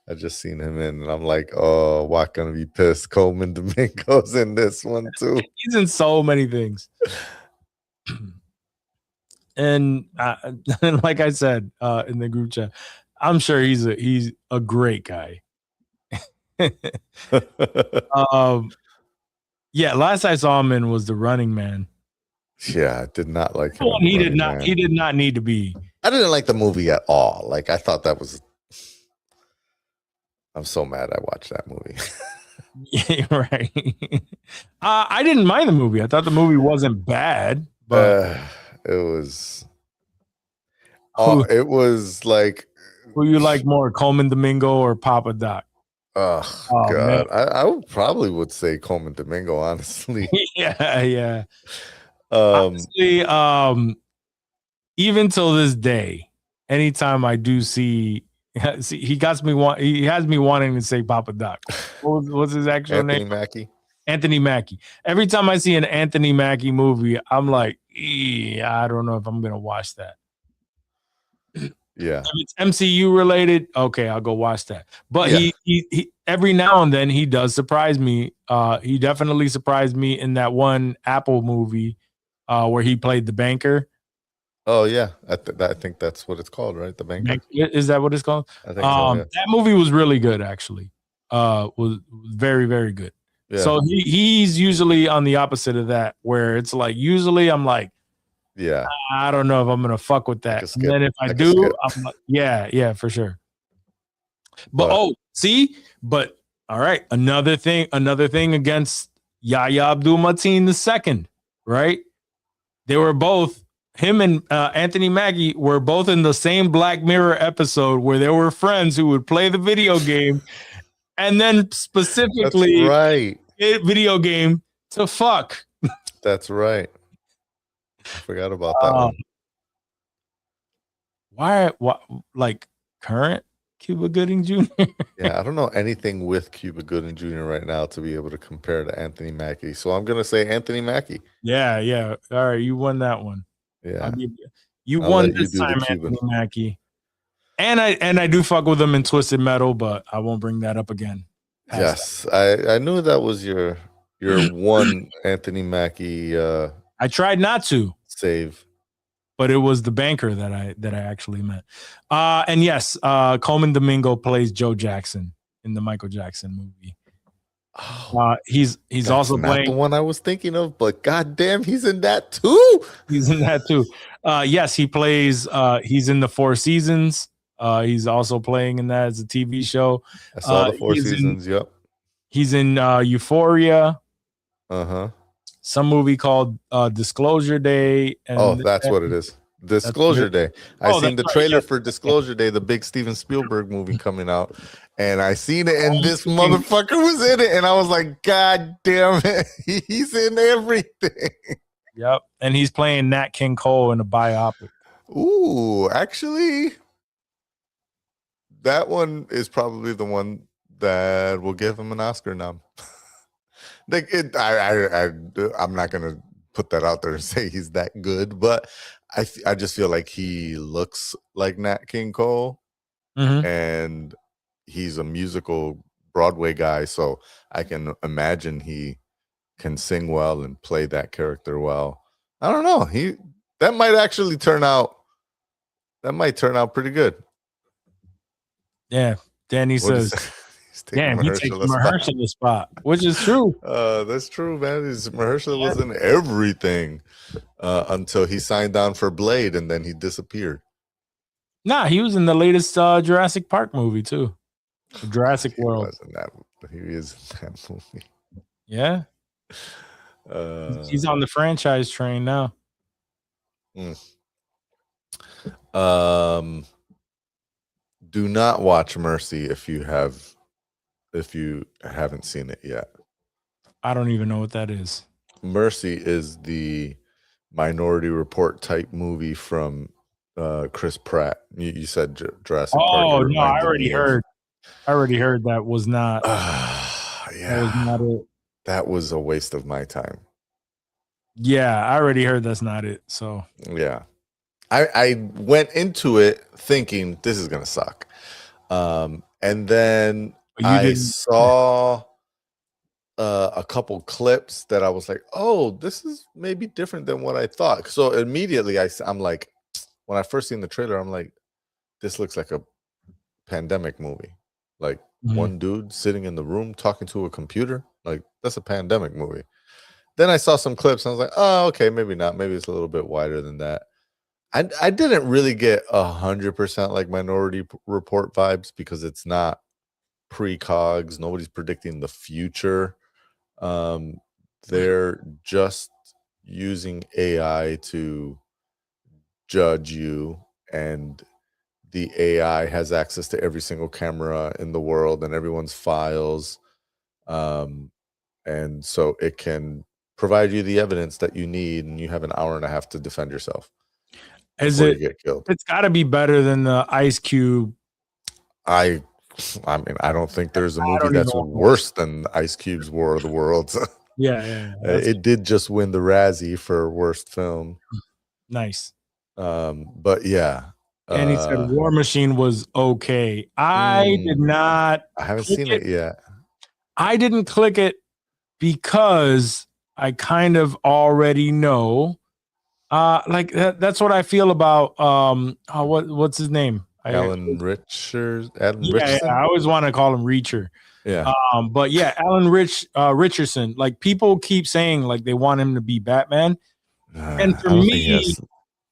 I just seen him in, and I'm like, oh, Watt gonna be pissed. Coleman Domingo's in this one too.
He's in so many things. And like I said in the group chat, I'm sure he's a great guy. Yeah, last I saw him in was The Running Man.
Yeah, I did not like him.
He did not need to be.
I didn't like the movie at all. Like I thought that was. I'm so mad I watched that movie.
Yeah, right. I didn't mind the movie. I thought the movie wasn't bad, but
it was. Oh, it was like.
Who you like more, Coleman Domingo or Papa Doc?
Oh God, I probably would say Coleman Domingo, honestly.
Yeah. Honestly, even till this day, anytime I do see he has me wanting to say Papa Doc. What's his actual name?
Mackie.
Anthony Mackie. Every time I see an Anthony Mackie movie, I'm like, I don't know if I'm gonna watch that.
Yeah.
If it's MCU related, okay, I'll go watch that. But he every now and then he does surprise me. He definitely surprised me in that one Apple movie where he played the banker.
Oh yeah, I think that's what it's called, right? The banker.
Is that what it's called?
I think so, yeah.
That movie was really good, actually. Was very, very good.
Yeah.
So he's usually on the opposite of that, where it's like usually I'm like,
yeah,
I don't know if I'm gonna fuck with that. And then if I do, I'm like, yeah, for sure. But all right, another thing against Yahya Abdul-Mateen II, right? They were both him and Anthony Mackie were both in the same Black Mirror episode where there were friends who would play the video game and then specifically video game to fuck.
That's right. I forgot about that one.
Why like current Cuba Gooding Jr.?
Yeah, I don't know anything with Cuba Gooding Jr. right now to be able to compare to Anthony Mackie. So I'm gonna say Anthony Mackie.
Yeah. All right, you won that one.
Yeah,
you won this time, Anthony Mackie. And I do fuck with him in Twisted Metal, but I won't bring that up again.
Yes, I knew that was your one Anthony Mackie.
I tried not to
save,
but it was the banker that I actually met. And yes, Coleman Domingo plays Joe Jackson in the Michael Jackson movie. He's also playing
the one I was thinking of, but goddamn, he's in that too.
He's in that too. Yes, he plays. He's in the Four Seasons He's also playing in that as a TV show.
I saw the 4
he's in-
seasons. Yep.
He's in Euphoria,
Uh-huh.
some movie called Disclosure Day. And
Oh, that's what it is. Disclosure Day. I
Oh,
seen the
that's right,
trailer
yeah.
for Disclosure Day, the big Steven Spielberg movie coming out, and I seen it, and this
Oh,
motherfucker was in it, and I was like, God damn it, he's in everything.
Yep. And he's playing Nat King Cole in a biopic.
Ooh, actually, that one is probably the one that will give him an Oscar nom. I'm not gonna put that out there and say he's that good, but I just feel like he looks like Nat King Cole,
Mhm.
and he's a musical Broadway guy, so I can imagine he can sing well and play that character well. I don't know. That might actually turn out. That might turn out pretty good.
Yeah. Danny
What is
says,
he's taking
damn, he takes
Mahershala's spot.
Mahershala's spot, which is true.
That's true, man. Mahershala was in everything until he signed on for Blade, and then he disappeared.
Nah, he was in the latest Jurassic Park movie too. Jurassic
He
World.
was in that. He is in that movie.
Yeah. He's on the franchise train now.
Do not watch Mercy if you haven't seen it yet.
I don't even know what that is.
Mercy is the Minority Report type movie from Chris Pratt. You said Jurassic Park.
Oh
It
no, I
reminded
already
me of-
heard. I already heard that was not. That was
Yeah,
not it.
that was a waste of my time.
Yeah, I already heard that's not it. So
Yeah. I went into it thinking this is gonna suck. And then
But you
I
didn't-
saw a couple clips that I was like, oh, this is maybe different than what I thought. So immediately I'm like, when I first seen the trailer, I'm like, this looks like a pandemic movie. Like
Mhm.
one dude sitting in the room talking to a computer. Like that's a pandemic movie. Then I saw some clips and I was like, oh, okay, maybe not. Maybe it's a little bit wider than that. I didn't really get 100% like Minority Report vibes because it's not precogs. Nobody's predicting the future. They're just using AI to judge you, and the AI has access to every single camera in the world and everyone's files. And so it can provide you the evidence that you need, and you have an hour and a half to defend yourself.
is
before
it?
you get killed?
It's got to be better than the Ice Cube.
I mean, I don't think there's a
I
movie
don't
that's
even know.
worse than Ice Cube's War of the Worlds.
Yeah. That's
It did just win the Razzie for worst film.
nice.
But yeah.
And he said War Machine was okay. I did not.
I haven't
click
seen it yet.
I didn't click it because I kind of already know. Like that's what I feel about what's his name?
Alan Richards. Adam
Yeah,
Richardson.
I always want to call him Reacher.
Yeah.
But yeah, Alan Richardson. Like people keep saying like they want him to be Batman. And for
I don't think
me-
he has-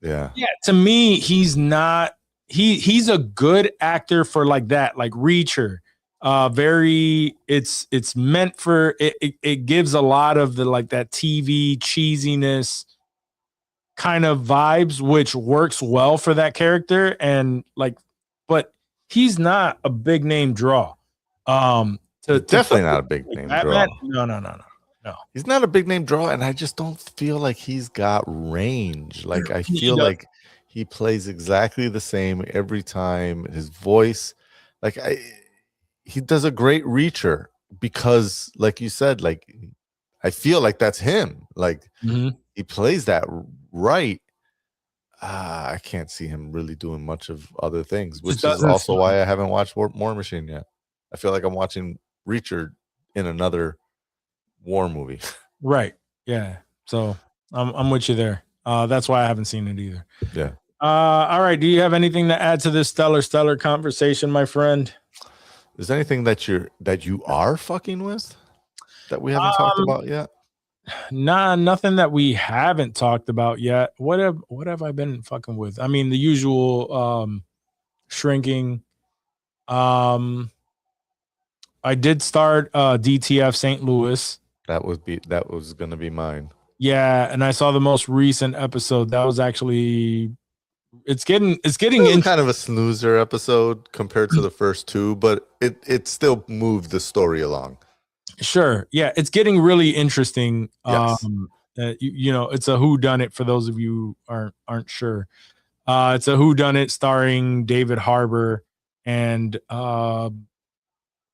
yeah.
Yeah, to me, he's not. He's a good actor for like that, like Reacher. Very. It's meant for it. It gives a lot of the like that TV cheesiness kind of vibes, which works well for that character. And like, but he's not a big name draw. To
Definitely
put
not a big
like
name
Batman,
draw.
No.
He's not a big name draw, and I just don't feel like he's got range. Like I
He
feel
does.
like he plays exactly the same every time. His voice, he does a great Reacher because, like you said, like I feel like that's him. Like
Mhm.
he plays that right. I can't see him really doing much of other things, which is
doesn't
also
feel-
why I haven't watched War Machine yet. I feel like I'm watching Reacher in another war movie.
Right. Yeah. So I'm with you there. That's why I haven't seen it either.
Yeah.
All right. Do you have anything to add to this stellar conversation, my friend?
Is there anything that you are fucking with that we haven't talked about yet?
Nah, nothing that we haven't talked about yet. What have I been fucking with? I mean, the usual shrinking. I did start DTF St. Louis.
That was gonna be mine.
Yeah, and I saw the most recent episode. That was actually it's getting
It was
in.
kind of a snoozer episode compared to the first two, but it still moved the story along.
Sure. Yeah, it's getting really interesting.
Yes.
You know, it's a whodunit for those of you who aren't sure. It's a whodunit starring David Harbour and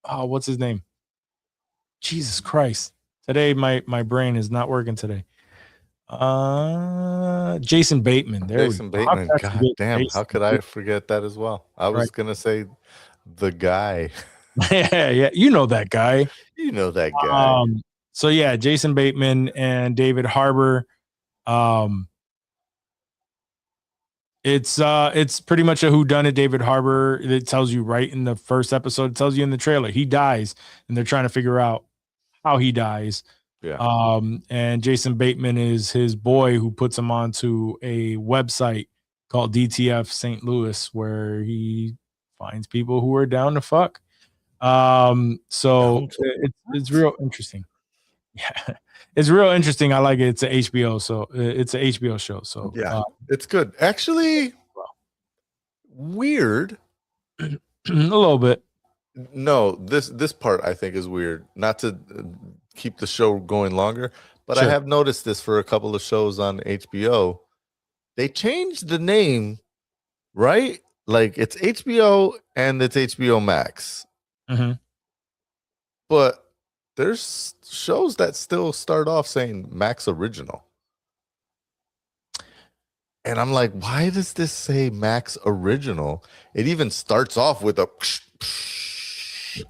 what's his name? Jesus Christ. Today my brain is not working today. Jason Bateman.
Jason Bateman. God damn, how could I forget that as well? I was gonna say the guy.
Yeah, you know that guy.
You know that guy.
So yeah, Jason Bateman and David Harbour. It's pretty much a whodunit. David Harbour, it tells you right in the first episode, it tells you in the trailer, he dies, and they're trying to figure out how he dies.
Yeah.
And Jason Bateman is his boy who puts him onto a website called DTF St. Louis, where he finds people who are down to fuck. So it's real interesting. Yeah, it's real interesting. I like it. It's a HBO, so it's a HBO show. So
yeah, it's good. Actually, weird.
A little bit.
No, this part I think is weird. Not to keep the show going longer, but
Sure.
I have noticed this for a couple of shows on HBO. They changed the name, right? Like it's HBO and it's HBO Max.
Mm-hmm.
But there's shows that still start off saying Max Original. And I'm like, why does this say Max Original? It even starts off with a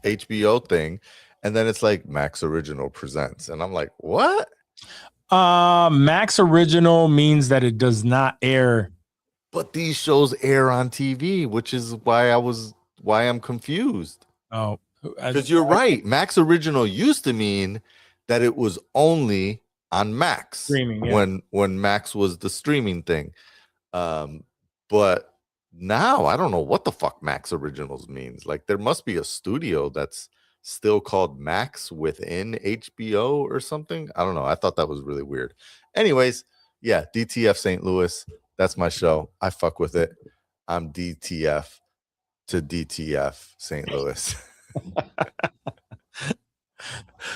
HBO thing, and then it's like Max Original presents. And I'm like, what?
Max Original means that it does not air.
But these shows air on TV, which is why I'm confused.
Oh,
because you're right. Max Original used to mean that it was only on Max
streaming, yeah.
when Max was the streaming thing. But now I don't know what the fuck Max Originals means. Like there must be a studio that's still called Max within HBO or something. I don't know. I thought that was really weird. Anyways, yeah, DTF St. Louis. That's my show. I fuck with it. I'm DTF to DTF St. Louis.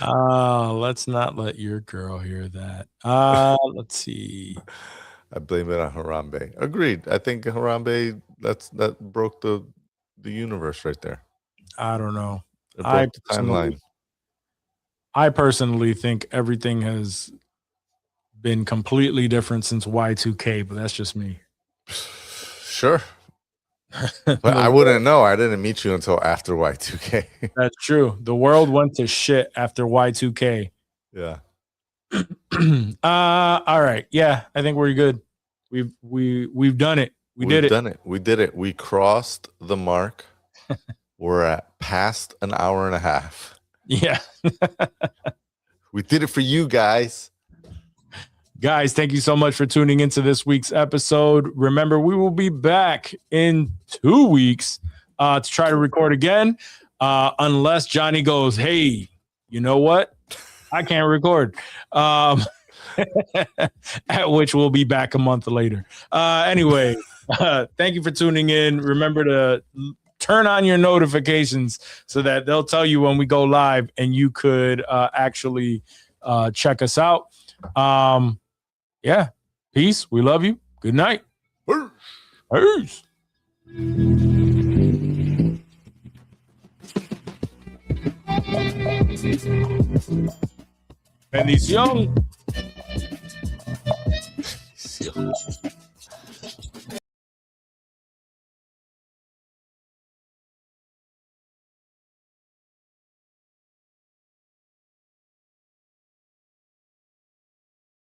Let's not let your girl hear that. Let's see.
I blame it on Harambe. Agreed. I think Harambe that broke the universe right there.
I don't know.
It broke the timeline.
I personally think everything has been completely different since Y2K, but that's just me.
Sure. But I wouldn't know. I didn't meet you until after Y2K.
That's true. The world went to shit after Y2K.
Yeah.
All right. Yeah, I think we're good. We've done it. We've done it.
We did it. We crossed the mark. We're at past an hour and a half.
Yeah.
We did it for you guys.
Guys, thank you so much for tuning into this week's episode. Remember, we will be back in 2 weeks to try to record again, unless Johnny goes, hey, you know what? I can't record. At which we'll be back a month later. Anyway, thank you for tuning in. Remember to turn on your notifications so that they'll tell you when we go live and you could actually check us out. Yeah. Peace. We love you. Good night. Peace. Bendición.